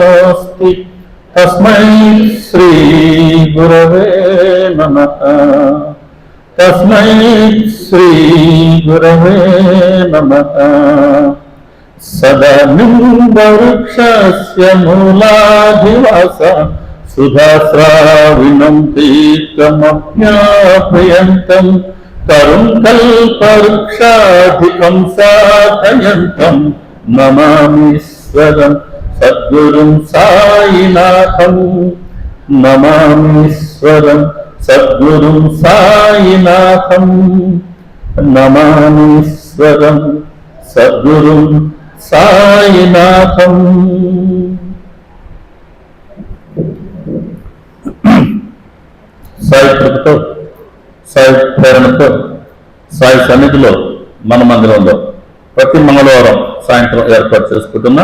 अस्ति तस्मै श्री गुरवे नमः। तस्मै श्री गुरवे नमः। सदानन्दवृक्षस्य मूलाधिवास सुधास्राविणं तीर्थमज्ञापयन्तं तरुं कल्पवृक्षाधिकं साधयन्तं नमामीश्वरं सद्गुरुं साईनाथं। नमामीश्वरं सद्गुरुं साईनाथं। नमामीश्वरं सद्गुरुं साईनाथं। సాయి కృపతో, సాయి ప్రేరణతో, సాయి సన్నిధిలో మన మందిరంలో ప్రతి మంగళవారం సాయంత్రం ఏర్పాటు చేసుకుంటున్న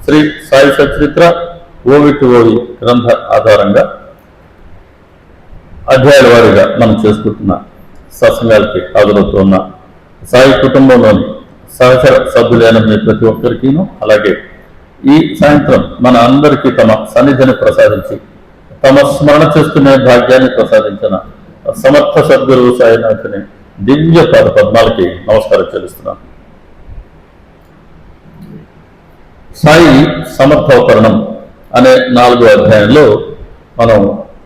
శ్రీ సాయి సచరిత్ర ఓవిటి ఓవి గ్రంథ ఆధారంగా అధ్యాయాల వారీగా మనం చేసుకుంటున్న సత్సంగాలకి హాజరవుతున్న సాయి కుటుంబంలోని సహచర సభ్యులైన మీ ప్రతి ఒక్కరికిను, అలాగే ఈ సాయంత్రం మన అందరికీ తమ సన్నిధిని ప్రసాదించి తమ స్మరణ చేసుకునే భాగ్యాన్ని ప్రసాదించిన సమర్థ సద్గురువు సాయినాథుని దివ్య పాద పద్మాలకి నమస్కారం చెల్లిస్తున్నాను. సాయి సమర్థావతరణం అనే 4వ అధ్యాయంలో మనం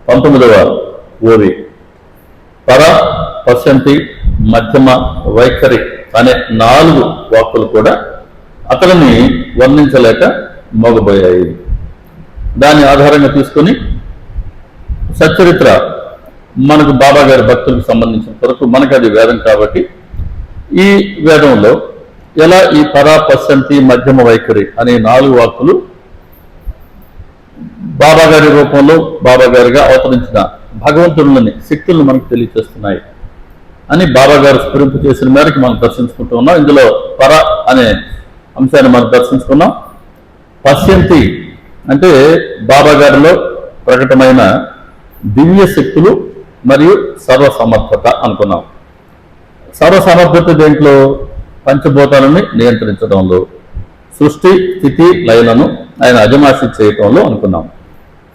19వ ఓవి పర, పశ్యంతి, మధ్యమ, వైఖరి అనే 4 వాక్కులు కూడా అతడిని వర్ణించలేక మోగబోయాయి. దాన్ని ఆధారంగా తీసుకొని సచ్చరిత్ర మనకు బాబా గారి భక్తులకు సంబంధించిన వరకు మనకు అది వేదం కాబట్టి ఈ వేదంలో ఎలా ఈ పర, పశ్యంతి, మధ్యమ, వైఖరి అనే 4 వాక్కులు బాబా గారి రూపంలో బాబా గారిగా అవతరించిన భగవంతుడిని శక్తులను మనకు తెలియజేస్తున్నాయి అని బాబా గారు స్ఫురింపు చేసిన మేరకు మనం దర్శించుకుంటూ ఉన్నాం. ఇందులో పర అనే అంశాన్ని మనం దర్శించుకున్నాం. పశ్యంతి అంటే బాబా గారిలో ప్రకటమైన దివ్య శక్తులు మరియు సర్వసమర్థత అనుకున్నాం. సర్వసమర్థత దేంట్లో? పంచభూతాలని నియంత్రించడంలో, సృష్టి, స్థితి, లయలను ఆయన అజమాసి చేయటంలో అనుకున్నాం.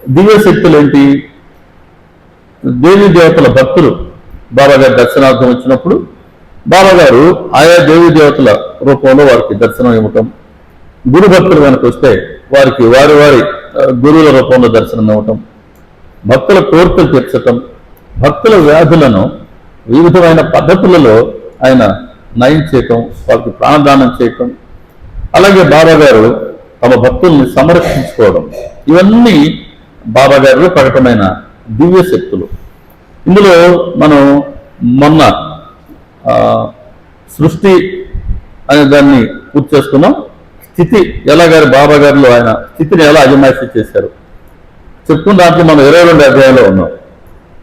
దివ్య శక్తులు ఏంటి? దేవీ దేవతల భక్తులు బాబా గారి దర్శనార్థం వచ్చినప్పుడు బాబా గారు ఆయా దేవీ దేవతల రూపంలో వారికి దర్శనం ఇవ్వటం, గురు భక్తులు కనుక వస్తే వారికి వారి వారి గురువుల రూపంలో దర్శనం ఇవ్వటం, భక్తుల కోరికలు తీర్చటం, భక్తుల వ్యాధులను వివిధమైన పద్ధతులలో ఆయన నయం చేయటం, వారికి ప్రాణదానం చేయటం, అలాగే బాబా గారు తమ భక్తుల్ని సంరక్షించుకోవడం, ఇవన్నీ బాబా గారిలో ప్రకటమైన దివ్య శక్తులు. ఇందులో మనం మొన్న సృష్టి అనే దాన్ని పూర్తి చేసుకున్నాం. స్థితి ఎలాగారు బాబా గారిలో ఆయన స్థితిని ఎలా అజమాయిషీ చేశారు చెప్పుకున్న దాంట్లో మనం 22వ అధ్యాయంలో ఉన్నాం.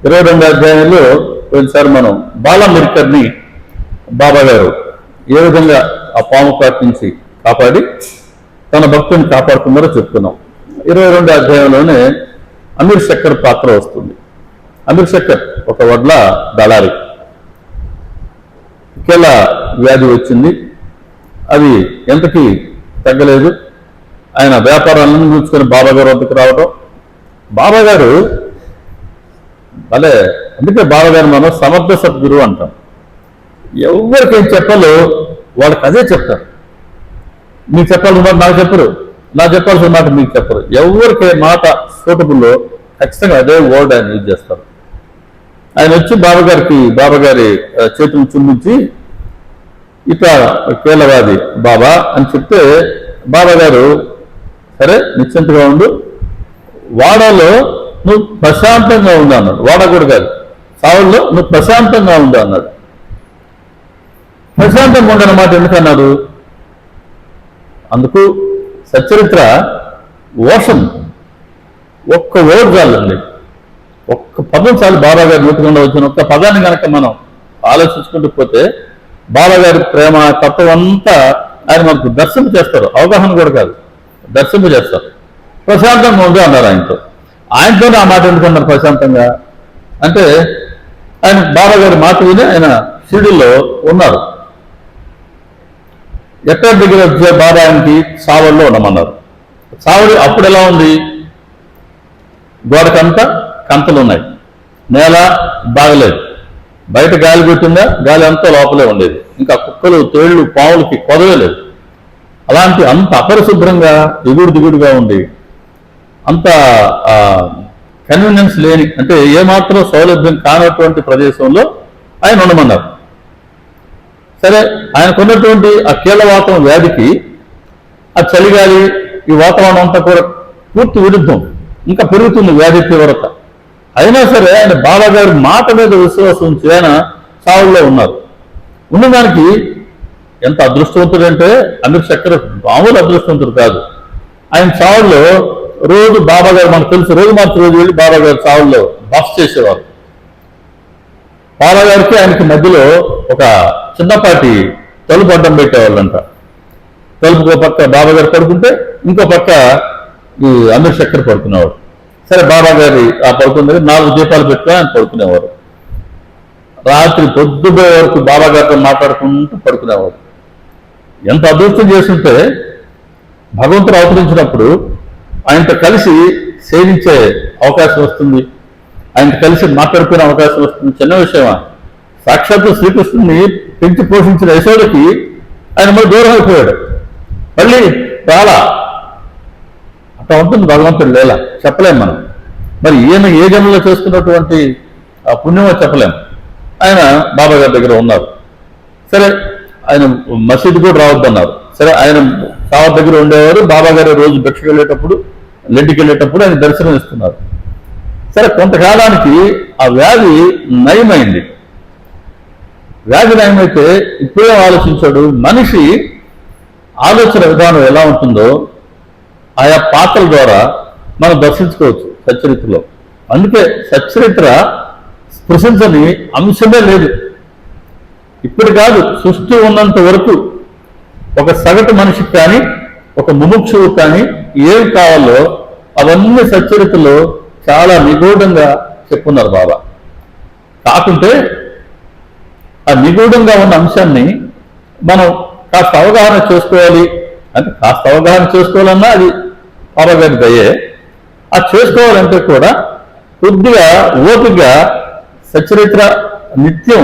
22వ అధ్యాయంలో కొన్నిసారి మనం బాలమిర్కర్ని బాబా గారు ఏ విధంగా ఆ పాము కాటి నుంచి కాపాడి తన భక్తుని కాపాడుతున్నారో చెప్తున్నాం. 22వ అధ్యాయంలోనే అమీర్ శక్కర్ పాత్ర వస్తుంది. అమీర్ శక్కర్ ఒక వడ్ల దళారి. ఇకేలా వ్యాధి వచ్చింది, అది ఎంతకీ తగ్గలేదు. ఆయన వ్యాపారాలను చూసుకొని బాబా గారు వద్దకు రావడం, బాబా గారు భలే, అందుకే బాబా గారు మనం సమర్థ సద్గురు అంటాం. ఎవరికేం చెప్పాలో వాళ్ళకి అదే చెప్తారు. మీకు చెప్పాల్సిన మాట నాకు చెప్పరు, నాకు చెప్పాల్సిన మాట మీకు చెప్పరు. ఎవరికే మాట సూటబుల్లో ఖచ్చితంగా అదే వర్డ్ ఆయన యూజ్ చేస్తారు. ఆయన వచ్చి బాబా గారి చేతులు చుమ్మించి ఇట్లా కేలవాది బాబా అని చెప్తే బాబా గారు సరే నిశ్చింతగా ఉండు, వాడలో నువ్వు ప్రశాంతంగా ఉండు అన్నాడు. వాడ కూడా కాదు, సావుల్లో నువ్వు ప్రశాంతంగా ఉండు అన్నాడు. ప్రశాంతంగా ఉండనమాట ఎందుకన్నారు? అందుకు సచ్చరిత్ర ఓషన్ ఒక్క వర్డ్ చాలండి, ఒక్క పదం చాలు బాబా గారి నూతకుండా వచ్చిన ఒక్క పదాన్ని కనుక మనం ఆలోచించుకుంటూ పోతే బాబా గారి ప్రేమ తత్వం అంతా ఆయన మనకు దర్శనం చేస్తారు. అవగాహన కూడా కాదు, దర్శనం చేస్తారు. ప్రశాంతంగా ఉంది అన్నారు ఆయనతోనే ఆ మాట ఎందుకన్నారు ప్రశాంతంగా అంటే ఆయన బాబా గారి మాట విని ఆయన షిరిడీలో ఉన్నారు. ఎక్కడ దగ్గర వచ్చే బాబా ఆయనకి సావల్లో ఉండమన్నారు. చావడి అప్పుడు ఎలా ఉంది? గోడకంతా కంతలు ఉన్నాయి, నేల బాగలేదు, బయట గాలి కొట్టిందా గాలి అంతా లోపలే ఉండేది, ఇంకా కుక్కలు తేళ్లు పావులకి కొదవే లేదు. అలాంటి అంత అపరిశుభ్రంగా ఎగుడు దిగుడుగా ఉండి అంత కన్వీనియన్స్ లేని, అంటే ఏమాత్రం సౌలభ్యం కానటువంటి ప్రదేశంలో ఆయన ఉండమన్నారు. సరే, ఆయనకున్నటువంటి ఆ కీళ్ళవాతం వ్యాధికి ఆ చలిగాలి ఈ వాతావరణం అంతా కూడా పూర్తి విరుద్ధం, ఇంకా పెరుగుతుంది వ్యాధి తీవ్రత. అయినా సరే ఆయన బాబాగారి మాట మీద విశ్వాసం ఉంచి ఆయన చావుల్లో ఉన్నారు. ఉన్నదానికి ఎంత అదృష్టవంతుడంటే అమీర్ చక్ర మామూలు అదృష్టవంతుడు కాదు. ఆయన చావుల్లో రోజు బాబాగారు, మనకు తెలుసు, రోజు మార్చి రోజు వెళ్ళి బాబాగారు చావుల్లో బస్ చేసేవారు. బాబాగారికి ఆయనకి మధ్యలో ఒక చిన్నపాటి తలుపు అడ్డం పెట్టేవాళ్ళంట. తలుపు పక్క బాబాగారు పడుకుంటే ఇంకో పక్క ఈ అమీర్ చక్ర పడుకునేవాడు. సరే, బాబాగారి ఆ పడుకున్న దగ్గర 4 దీపాలు పెట్టుకుని ఆయన పడుకునేవారు. రాత్రి పొద్దుపోయే వరకు బాబాగారితో మాట్లాడుకుంటూ పడుకునేవాడు. ఎంత అదృష్టం చేస్తుంటే భగవంతుడు అవతరించినప్పుడు ఆయనతో కలిసి సేవించే అవకాశం వస్తుంది, ఆయనతో కలిసి మాట్లాడుకునే అవకాశం వస్తుంది. చిన్న విషయమా? సాక్షాత్తు శ్రీకృష్ణుని పెంచి పోషించిన యశోదకి ఆయన మళ్ళీ దూరం అయిపోయాడు. మళ్ళీ చాలా అట్లా ఉంటుంది భగవంతుడు లీల, చెప్పలేం మనం. మరి ఈయన ఏ జన్మలో చేసుకున్నటువంటి పుణ్యమో చెప్పలేం. ఆయన బాబాగారి దగ్గర ఉన్నారు. సరే, ఆయన మసీదు కూడా రావద్దన్నారు. సరే, ఆయన సావర్ దగ్గర ఉండేవారు. బాబాగారు రోజు భిక్షకు వెళ్ళేటప్పుడు, లెడ్డికి వెళ్ళేటప్పుడు ఆయన దర్శనం ఇస్తున్నారు. సరే, కొంతకాలానికి ఆ వ్యాధి నయమైంది. వ్యాధి నయమైతే ఇప్పుడే ఆలోచించాడు, మనిషి ఆలోచన విధానం ఎలా ఉంటుందో ఆయా పాత్రల ద్వారా మనం దర్శించుకోవచ్చు సచ్చరిత్రలో. అందుకే సచ్చరిత్ర స్పృశించని అంశమే లేదు. ఇప్పుడు కాదు, సృష్టి ఉన్నంత వరకు ఒక సగటు మనిషికి కానీ ఒక ముముక్షువు కానీ ఏమి కావాలో అవన్నీ సచ్చరిత్రలో చాలా నిగూఢంగా చెప్పున్నారు బాబా. కాకుంటే ఆ నిగూఢంగా ఉన్న అంశాన్ని మనం కాస్త అవగాహన చేసుకోవాలి. అంటే కాస్త అవగాహన చేసుకోవాలన్నా అది బాబాగారి దయే. ఆ చేసుకోవాలంటే కూడా కొద్దిగా ఓపికగా సచ్చరిత్ర నిత్యం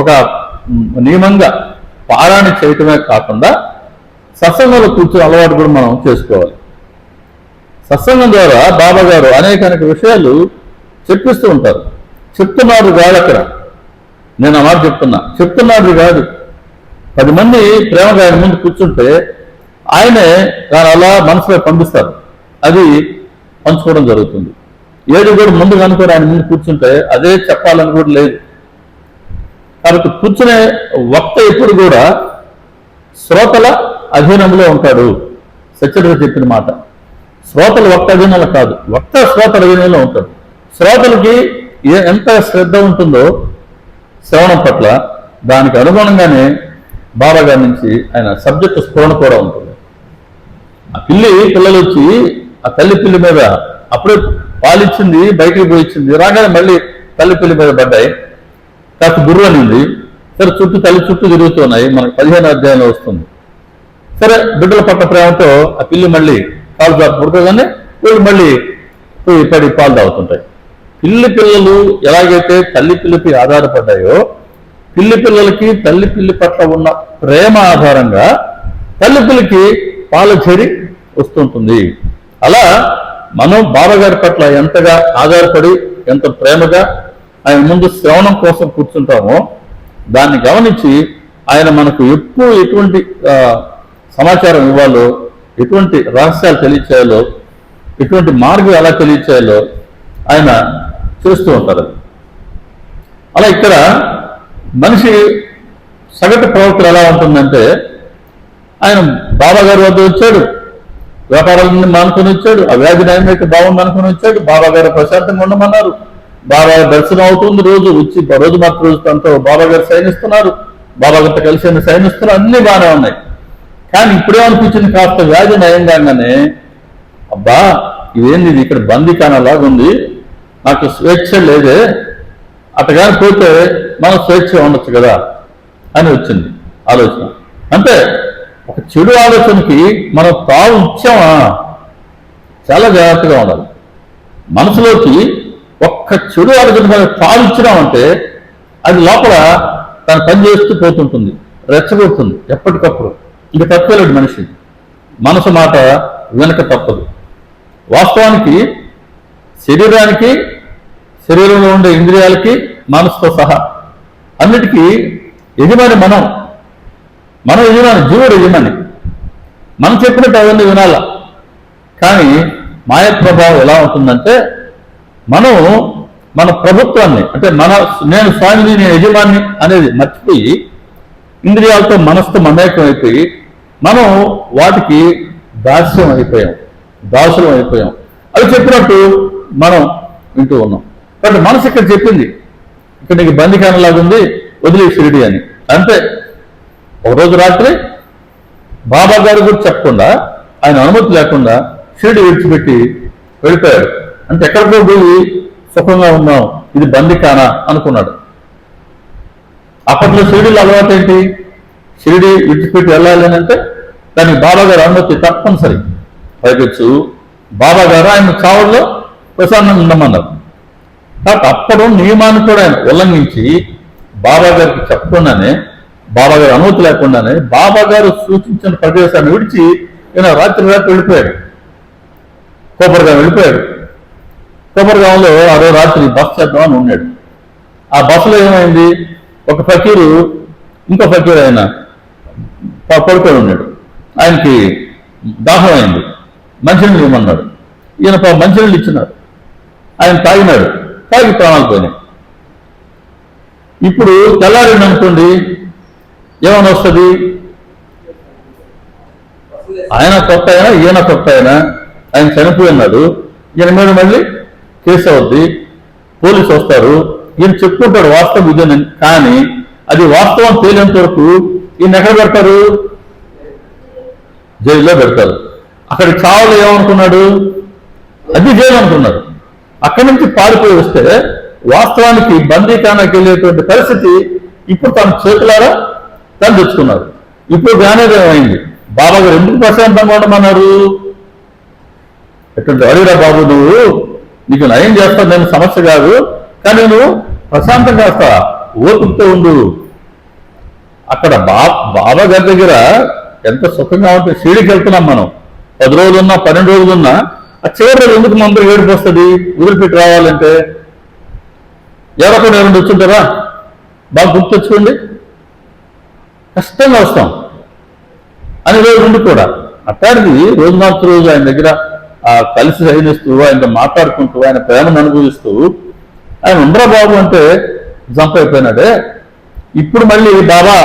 ఒక నియమంగా పారాయణ చేయటమే కాకుండా సత్సంగంలో కూర్చునే అలవాటు కూడా మనం చేసుకోవాలి. సత్సంగం ద్వారా బాబాగారు అనేక విషయాలు చెప్పిస్తూ ఉంటారు. చెప్తున్నారు కాదు, అక్కడ నేను ఆ మాట చెప్తున్నారు కాదు. 10 మంది ప్రేమగా ఆయన ముందు కూర్చుంటే ఆయనే దాని అలా మనసులో పంపిస్తారు, అది పంచుకోవడం జరుగుతుంది. ఏది కూడా ముందు కనుకొని ఆయన ముందు కూర్చుంటే అదే చెప్పాలని కూడా లేదు. కాబట్టి కూర్చునే వక్త ఎప్పుడు కూడా శ్రోతల అధీనంలో ఉంటాడు. సత్యగా చెప్పిన మాట, శ్రోతలు వక్త అధీనంలో కాదు, వక్త శ్రోతల అధీనంలో ఉంటాడు. శ్రోతలకి ఎంత శ్రద్ధ ఉంటుందో శ్రవణం పట్ల, దానికి అనుగుణంగానే బాబాగారి నుంచి ఆయన సబ్జెక్టు స్ఫురణ కూడా ఉంటుంది. ఆ పిల్లలు వచ్చి ఆ తల్లి పిల్లి మీద అప్పుడే పాలిచ్చింది, బయటికి పోయిచ్చింది, రాగానే మళ్ళీ తల్లి పిల్లి మీద పడ్డాయి. కాస్త గుర్రనింది. సరే, తల్లి చుట్టూ తిరుగుతున్నాయి. మనకు 15వ అధ్యాయంలో వస్తుంది. సరే, బిడ్డల పట్ల ప్రేమతో ఆ పిల్లి మళ్ళీ పాలు పుడుతుందని వీళ్ళు మళ్ళీ పడి పాలు తాగుతుంటాయి. పిల్లలు ఎలాగైతే తల్లి పిల్లిపై ఆధారపడ్డాయో, పిల్లలకి తల్లి పిల్లి పట్ల ఉన్న ప్రేమ ఆధారంగా తల్లి పిల్లికి పాల చెరి వస్తుంటుంది. అలా మనం బాబాగారి పట్ల ఎంతగా ఆధారపడి ఎంత ప్రేమగా ఆయన ముందు శ్రవణం కోసం కూర్చుంటామో దాన్ని గమనించి ఆయన మనకు ఎప్పుడు ఎటువంటి సమాచారం ఇవ్వాలో, ఎటువంటి రహస్యాలు తెలియచేయాలో, ఎటువంటి మార్గం ఎలా తెలియచేయాలో ఆయన చేస్తూ ఉంటారు. అలా ఇక్కడ మనిషి సగటు ప్రవర్తన ఎలా ఉంటుందంటే, ఆయన బాబాగారి వద్ద వచ్చాడు, వ్యాపారాలన్నీ మానుకొని వచ్చాడు, ఆ వ్యాధి నయమైతే బాగుంది అనుకుని వచ్చాడు, బాబాగారు ప్రశాంతంగా ఉండమన్నారు, బాబాగారు దర్శనం అవుతుంది, రోజు వచ్చి రోజు మాత్రం రోజు తనతో బాబాగారు సైనిస్తున్నారు, బాబాగారితో కలిసి సైనిస్తున్నారు, అన్నీ బాగానే ఉన్నాయి. కానీ ఇప్పుడేమనిపించింది, కాస్త వ్యాధి నయంగానే అబ్బా ఇదేంది, ఇది ఇక్కడ బందీకానలాగా ఉంది, నాకు స్వేచ్ఛ లేదే, అట్టగాని పోతే మనం స్వేచ్ఛ ఉండొచ్చు కదా అని వచ్చింది ఆలోచన. అంటే ఒక చెడు ఆలోచనకి మనం తావు ఇచ్చామా, చాలా జాగ్రత్తగా ఉండాలి. మనసులోకి ఒక్క చెడు ఆలోచన తాగిచ్చినామంటే అది లోపల తను పని చేస్తూ పోతుంటుంది, రెచ్చగొడుతుంది ఎప్పటికప్పుడు. ఇక తప్పలేడు మనిషి, మనసు మాట వెనక తప్పదు. వాస్తవానికి శరీరానికి, శరీరంలో ఉండే ఇంద్రియాలకి, మనసుతో సహా అన్నిటికీ యజమాని మనం యజమాని, జీవుడు యజమాని. మనం చెప్పినట్టు అవన్నీ వినాల. కానీ మాయ ప్రభావం ఎలా ఉంటుందంటే మనం మన ప్రభుత్వాన్ని, అంటే నేను స్వామిని, నేను యజమాని అనేది మర్చిపోయి ఇంద్రియాలతో, మనసుతో మమేకం అయిపోయి మనం వాటికి దాస్యం అయిపోయాం, దాసులం అయిపోయాం. అవి చెప్పినట్టు మనం వింటూ ఉన్నాం. కాబట్టి మనసు ఇక్కడ చెప్పింది, ఇక్కడ నీకు బందికానలాగా ఉంది, వదిలే షిరిడి అని. అంతే. ఒకరోజు రాత్రి బాబా గారి గురించి చెప్పకుండా, ఆయన అనుమతి లేకుండా షిరిడి విడిచిపెట్టి వెళ్ళిపోయాడు. అంటే ఎక్కడికో పోయి సుఖంగా ఉన్నాం, ఇది బందికానా అనుకున్నాడు. అప్పట్లో షిరిడీలో అలవాటు ఏంటి? షిరిడి విడిచిపెట్టి వెళ్ళాలి అని అంటే దానికి బాబా గారు అనుమతి తప్పనిసరి. పైకొచ్చు బాబా గారు ఆయన చావుల్లో ప్రశాంతంగా ఉండమన్నారు. కాబట్టి అప్పుడు నియమాన్ని కూడా ఆయన ఉల్లంఘించి బాబా గారికి చెప్పకుండానే, బాబా గారు అనుమతి లేకుండానే బాబా గారు సూచించిన ప్రదేశాన్ని విడిచి ఈయన రాత్రి వెళ్ళిపోయాడు. కొబ్బరిగాం వెళ్ళిపోయాడు. కొబ్బరిగాంలో ఆ రోజు రాత్రి బస్ చేద్దామని ఉన్నాడు. ఆ బస్సులో ఏమైంది, ఒక ఫకీరు ఇంకో ఫకీరు ఆయన పడుకొని ఉన్నాడు. ఆయనకి దాహం అయింది, మంచినీళ్ళు ఇవ్వమన్నాడు. ఈయన మంచినీళ్ళు ఇచ్చినాడు. ఆయన తాగినాడు, తాగి ప్రాణాలు పోయినాయి. ఇప్పుడు తెల్లారింది అనుకోండి, ఏమని వస్తుంది? ఆయన కొత్త అయినా, ఈయన కొత్త అయినా, ఆయన చనిపోయి ఉన్నాడు, ఈయన మీద మళ్ళీ కేసు అవుద్ది, పోలీసు వస్తారు, ఈయన చెప్పుకుంటాడు వాస్తవం ఇదేనని. కానీ అది వాస్తవం తేలేంత వరకు ఈయన ఎక్కడ పెడతారు? జైల్లో పెడతారు. అక్కడి చావులు ఏమనుకున్నాడు? అది జైలు అనుకున్నాడు. అక్కడి నుంచి పారిపోయి వస్తే వాస్తవానికి బందీఖానాకి వెళ్ళేటువంటి పరిస్థితి ఇప్పుడు తన చేతులారా తను తెచ్చుకున్నారు. ఇప్పుడు జ్ఞానోదయం అయింది. బాబా గారు ఎందుకు ప్రశాంతంగా ఉండమన్నారు? ఎటువంటి అడిగిరా బాబు, నువ్వు నీకు నయం చేస్తావు, నేను సమస్య కాదు, కానీ నువ్వు ప్రశాంతంగా వస్తా, ఓపికతో ఉండు. అక్కడ బాబా గారి దగ్గర ఎంత సుఖంగా ఉంటే షిరిడీకి వెళ్తున్నాం మనం, 10 రోజులున్నా 12 రోజులున్నా ఆ చివరి రోజు ఎందుకు మన అందరూ ఏడుపు వస్తుంది? వదిలిపెట్టి రావాలంటే ఎవరొకరు ఎవరు వచ్చుంటారా? బాగా గుర్తు తెచ్చుకోండి. కష్టంగా వస్తాం అని రోజు ఉండి కూడా అట్లాంటిది రోజు మార్చి రోజు ఆయన దగ్గర కలిసి సహిస్తూ, ఆయనతో మాట్లాడుకుంటూ, ఆయన ప్రేమను అనుభవిస్తూ ఆయన ఉండరా బాబు అంటే జంప్ అయిపోయినాడే. ఇప్పుడు మళ్ళీ బాబా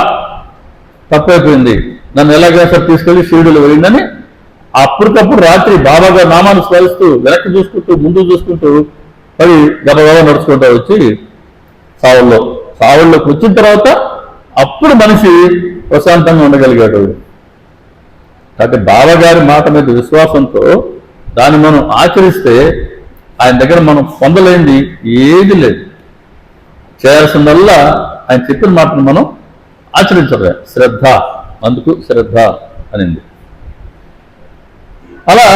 తప్పైపోయింది, నన్ను ఎలాగేసారి తీసుకెళ్లి షిరిడీలో వెళ్ళిందని అప్పటికప్పుడు రాత్రి బాబా గారు నామాన్ని స్మరిస్తూ, వెనక్కి చూసుకుంటూ, ముందు చూసుకుంటూ మరి గబగబా నడుచుకుంటూ వచ్చి సావుల్లోకి వచ్చిన తర్వాత అప్పుడు మనిషి ప్రశాంతంగా ఉండగలిగాడు. కాబట్టి బాబా గారి మాట మీద విశ్వాసంతో దాన్ని మనం ఆచరిస్తే ఆయన దగ్గర మనం పొందలేనిది ఏది లేదు. చేయాల్సిందల్లా ఆయన చెప్పిన మాటను మనం ఆచరించడమే. శ్రద్ధ, అందుకు శ్రద్ధ అనింది. అలా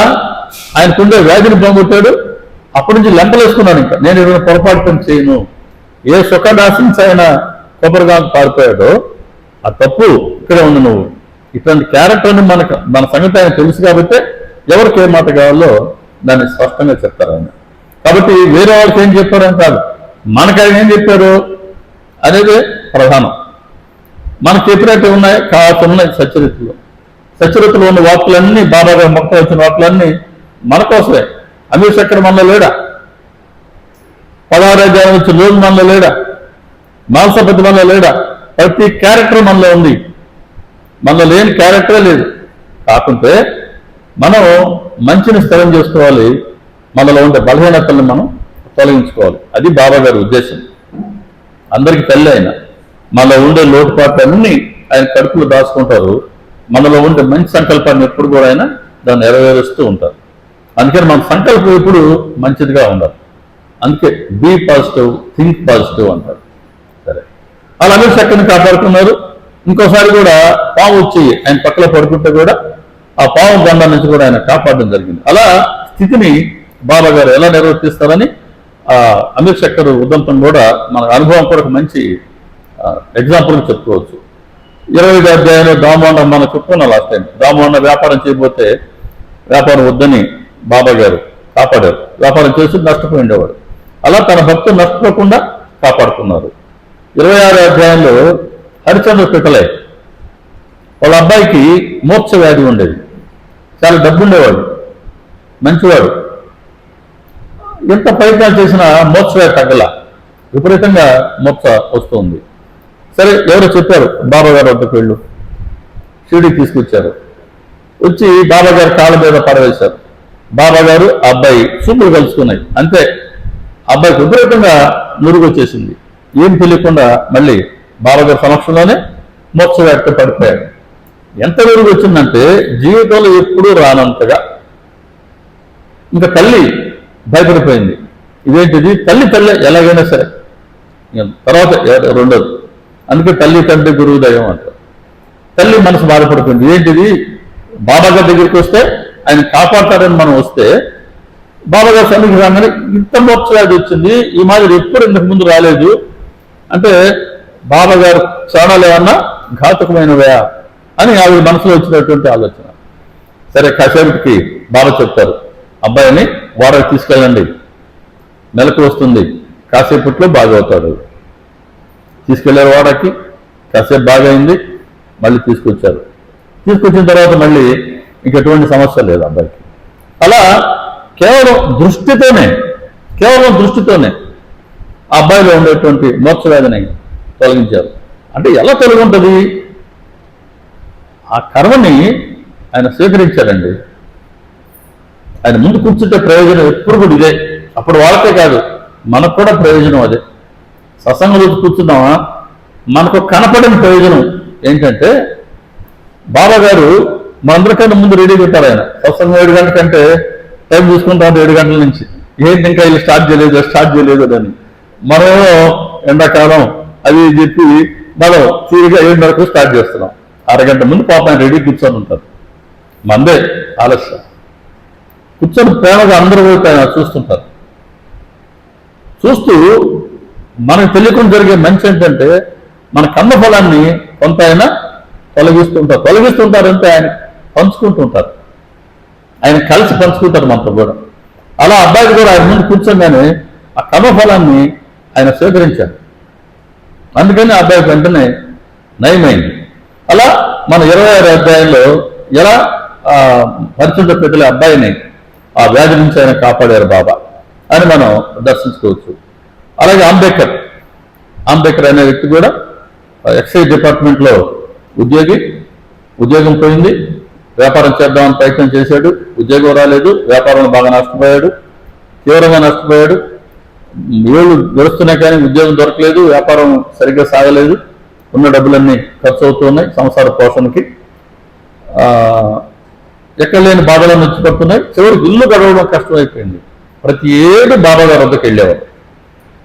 ఆయనకుండే వ్యాధిని పోగొట్టాడు. అప్పటి నుంచి లెంపలేసుకున్నాడు, ఇంకా నేను ఏదైనా పొరపాటు పని చేయను. ఏ సుఖాదాశించి ఆయన కొబ్బరిగాకు పారిపోయాడో ఆ తప్పు ఇక్కడే ఉంది. నువ్వు ఇట్లాంటి క్యారెక్టర్ని మన సంగతి ఆయన తెలుసు కాబట్టి ఎవరికి ఏ మాట కావాలో దాన్ని స్పష్టంగా చెప్తారు ఆయన. కాబట్టి వేరే వాళ్ళకి ఏం చెప్పారని కాదు, మనకు ఆయన ఏం చెప్పారు అనేది ప్రధానం. మనకు చెప్పినట్టు ఉన్నాయి, ఉన్నాయి సచరితలో ఉన్న వాక్కులన్నీ, బాబా గారి మొక్క వచ్చిన వాక్కులన్నీ మన కోసమే. అమీర్ చక్ర మనలో లేడా? 16 అధ్యాయం వచ్చిన రోజు మనలో లేడా? మాంసపతి మనలో లేడా? ప్రతి క్యారెక్టర్ మనలో ఉంది. మనలో లేని క్యారెక్టరే లేదు. కాకుంటే మనం మంచిని స్థిరం చేసుకోవాలి, మనలో ఉండే బలహీనతలను మనం తొలగించుకోవాలి. అది బాబా గారి ఉద్దేశం. అందరికీ తల్లి ఆయన. మనలో ఉండే లోటుపాట్లన్నీ ఆయన కడుపులో దాచుకుంటారు. మనలో ఉండే మంచి సంకల్పాన్ని ఎప్పుడు కూడా ఆయన దాన్ని నెరవేరుస్తూ ఉంటారు. అందుకని మన సంకల్పం ఎప్పుడు మంచిదిగా ఉండాలి. అందుకే బీ పాజిటివ్, థింక్ పాజిటివ్ అంటారు. సరే, వాళ్ళు అమీర్ చక్కని కాపాడుతున్నారు. ఇంకోసారి కూడా పాము వచ్చి ఆయన పక్కన పడుకుంటే కూడా ఆ పాము బంధం నుంచి కూడా ఆయన కాపాడడం జరిగింది. అలా స్థితిని బాబా గారు ఎలా నిర్వర్తిస్తారని అమీర్ శక్కర్ ఉదంతం కూడా మన అనుభవం కూడా ఒక మంచి ఎగ్జాంపుల్ చెప్పుకోవచ్చు. 25వ అధ్యాయంలో దామోన్న మనం చెప్పుకున్నాం లాస్ట్ టైం. దామోన్న వ్యాపారం చేయబోతే వ్యాపారం వద్దని బాబా గారు కాపాడారు. వ్యాపారం చేసి నష్టపోయి ఉండేవాడు. అలా తన భక్తులు నష్టపోకుండా కాపాడుతున్నారు. 26వ అధ్యాయంలో హరిచంద్ర పిటలే వాళ్ళ అబ్బాయికి మోక్ష వ్యాధి ఉండేది. చాలా డబ్బు ఉండేవాడు, మంచివాడు. ఎంత ప్రయత్నాలు చేసినా మోక్ష వ్యాధి తగ్గల, విపరీతంగా మోక్ష వస్తుంది. సరే ఎవరో చెప్పారు బాబా గారు వద్దకు వెళ్ళు, షిరిడీకి తీసుకొచ్చారు. వచ్చి బాబా గారు కాళ్ళ మీద పడవేశారు. బాబా గారు అబ్బాయి చూపులు కలుసుకున్నాయి. అంతే, అబ్బాయికి విపరీతంగా నురుగు వచ్చేసింది. ఏం తెలియకుండా మళ్ళీ బాబా గారి సమక్షంలోనే మోక్ష వ్యాధితో పడిపోయాడు. ఎంత నురుగు వచ్చిందంటే జీవితంలో ఎప్పుడూ రానంతగా. ఇంకా తల్లి భయపడిపోయింది. ఇదేంటిది, తల్లి ఎలాగైనా సరే. తర్వాత రెండోది, అందుకే తల్లి తండ్రి గురువు దైవం అంటారు. తల్లి మనసు బాధపడిపోయింది. ఏంటిది, బాబా గారి దగ్గరికి వస్తే ఆయన కాపాడతారని మనం వస్తే బాబా గారి సన్నిధికి రాగానే ఇంత మోక్ష వ్యాధి వచ్చింది, ఈ మాదిరి ఎప్పుడు ఇంతకు ముందు రాలేదు అంటే బాబా గారు చరణాలు ఏమన్నా ఘాతుకమైనవా అని ఆవిడ మనసులో వచ్చినటువంటి ఆలోచన. సరే కాసేపటికి బాబా చెప్తారు, అబ్బాయిని వాడకి తీసుకెళ్ళండి, నెలకు వస్తుంది, కాసేపట్లో బాగవుతాడు. తీసుకెళ్లారు వాడకి, కాసేపు బాగా అయింది, మళ్ళీ తీసుకొచ్చారు. తీసుకొచ్చిన తర్వాత మళ్ళీ ఇంకెటువంటి సమస్య లేదు అబ్బాయికి. అలా కేవలం దృష్టితోనే ఆ అబ్బాయిలో ఉండేటువంటి మోక్ష వ్యాధిని తొలగించారు. అంటే ఎలా తొలగుంటుంది, ఆ కర్మని ఆయన స్వీకరించారండి. ఆయన ముందు కూర్చుంటే ప్రయోజనం ఎప్పుడు కూడా ఇదే. అప్పుడు వాళ్ళకే కాదు, మనకు కూడా ప్రయోజనం అదే. సత్సంగంలో కూర్చున్నామా, మనకు కనపడిన ప్రయోజనం ఏంటంటే బాబా గారు మనందరికన్నా ముందు రెడీ పెట్టారు. ఆయన సత్సంగం 7 గంటల కంటే టైం చూసుకుంటాం 7 గంటల నుంచి. ఏంటి ఇంకా వీళ్ళు స్టార్ట్ చేయలేదు అని మనం ఎండాకాలం అది చెప్పి మనం తీరిగా 7:30 స్టార్ట్ చేస్తున్నాం. అరగంట ముందు పాపం ఆయన రెడీ కూర్చొని ఉంటారు. మందే ఆలస్యం. కూర్చొని ప్రేమగా అందరూ చూస్తుంటారు. చూస్తూ మనకు తెలియకుండా జరిగే మంచి ఏంటంటే మన కన్న ఫలాన్ని కొంత ఆయన తొలగిస్తుంటారంటే ఆయన పంచుకుంటుంటారు. ఆయన కలిసి పంచుకుంటారు మనతో కూడా. అలా అబ్బాయికి కూడా ఆయన ముందు కూర్చోగానే ఆ కర్మ ఫలాన్ని ఆయన స్వీకరించారు. అందుకని ఆ అబ్బాయికి వెంటనే నయమైంది. అలా మన 26వ అధ్యాయంలో ఎలా హరిచంద్ర పిటలే అబ్బాయిని ఆ వ్యాధి నుంచి ఆయన కాపాడారు బాబా అని మనం దర్శించుకోవచ్చు. అలాగే అంబేద్కర్ అనే వ్యక్తి కూడా ఎక్సైజ్ డిపార్ట్మెంట్లో ఉద్యోగం పోయింది. వ్యాపారం చేద్దామని ప్రయత్నం చేశాడు, ఉద్యోగం రాలేదు, వ్యాపారంలో బాగా నష్టపోయాడు, తీవ్రంగా నష్టపోయాడు. ఏళ్ళు గడుస్తున్నాయి కానీ ఉద్యోగం దొరకలేదు, వ్యాపారం సరిగ్గా సాగలేదు, ఉన్న డబ్బులన్నీ ఖర్చు అవుతున్నాయి సంసార పోషణకి. ఎక్కడ లేని బాధలను వచ్చి పడుతున్నాయి. చివరికి ఇల్లు గడవడం కష్టమైపోయింది. ప్రతి ఏడు బాబా గారి వద్దకు వెళ్ళేవారు.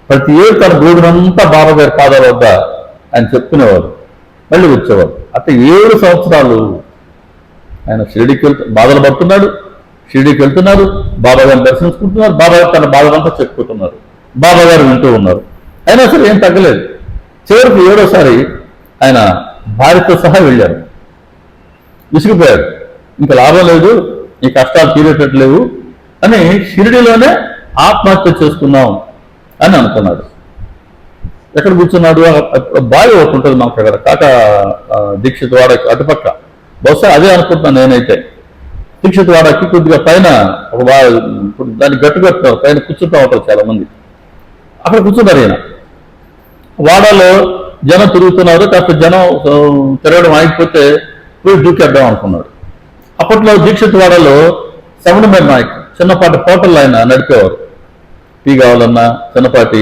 ప్రతి ఏడు తన గోడునంతా బాబా గారి పాదాల వద్ద ఆయన చెప్పుకునేవారు, మళ్ళీ వచ్చేవారు. అట్లా 7 సంవత్సరాలు ఆయన షిరిడీకి బాధలు పడుతున్నాడు, షిరిడీకి వెళ్తున్నారు, బాబా గారిని దర్శించుకుంటున్నారు, బాబా గారు తన బాధలంతా చెప్పుకుంటున్నారు, బాబా గారు వింటూ ఉన్నారు. అయినా సరే ఏం తగ్గలేదు. చివరికి 7వసారి ఆయన భార్యతో సహా వెళ్ళారు. విసిగిపోయాడు, ఇంకా లాభం లేదు, ఈ కష్టాలు తీరేటట్లేవు అని షిరిడీలోనే ఆత్మహత్య చేసుకున్నాం అని అనుకున్నాడు. ఎక్కడ కూర్చున్నాడు, బావి ఒకటి ఉంటుంది మనకు అక్కడ కాక దీక్షిత్ వాడకి అటుపక్క, బహుశా అదే అనుకుంటున్నాను నేనైతే. దీక్షిత్ వాడకి కొద్దిగా పైన ఒక దాన్ని గట్టుగా పైన కూర్చుంటూ ఉంటారు చాలా మంది. అక్కడ కూర్చున్నారు. ఈయన వాడలో జనం తిరుగుతున్నారు, కాస్త జనం తిరగడం ఆగిపోతే పోయి దూకేద్దాం అనుకున్నాడు. అప్పట్లో దీక్షిత్ వాడలో శమణమేర నాయక్ చిన్నపాటి హోటల్ ఆయన నడిపేవారు. టీ కావాలన్నా చిన్నపాటి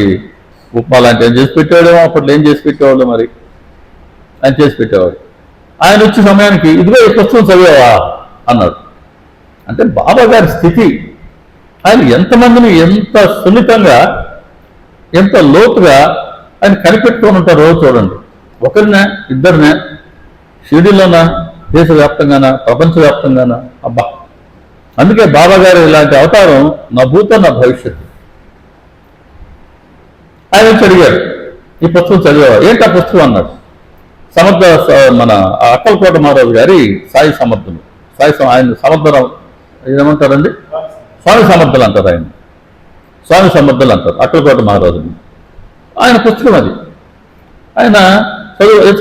ఉప్మా లాంటి ఏం చేసి పెట్టేవాడు. అప్పట్లో ఏం చేసి పెట్టేవాళ్ళు మరి, ఆయన చేసి పెట్టేవాడు. ఆయన వచ్చే సమయానికి ఇదిగో ఈ పుస్తకం చదివావా అన్నాడు. అంటే బాబా గారి స్థితి, ఆయన ఎంతమందిని ఎంత సున్నితంగా ఎంత లోతుగా ఆయన కనిపెట్టుకొని ఉంటారో చూడండి. ఒకరినే ఇద్దరినే, షిరిడీలోనా, దేశవ్యాప్తంగానా, ప్రపంచవ్యాప్తంగానా, అబ్బా అందుకే బాబా గారు ఇలాంటి అవతారం నా భూతం నా భవిష్యత్తు. ఆయన వచ్చి అడిగాడు, ఈ పుస్తకం చదివావా? ఏంటి ఆ పుస్తకం అన్నాడు. మన అక్కలకోట మహారాజు గారి సాయి సమర్థులు, ఆయన సమర్థం ఏమంటారండి, స్వామి సమర్థులు అంటారు, ఆయన స్వామి సమర్థులు అంటారు అక్కలకోట మహారాజుని. ఆయన పుస్తకం అది. ఆయన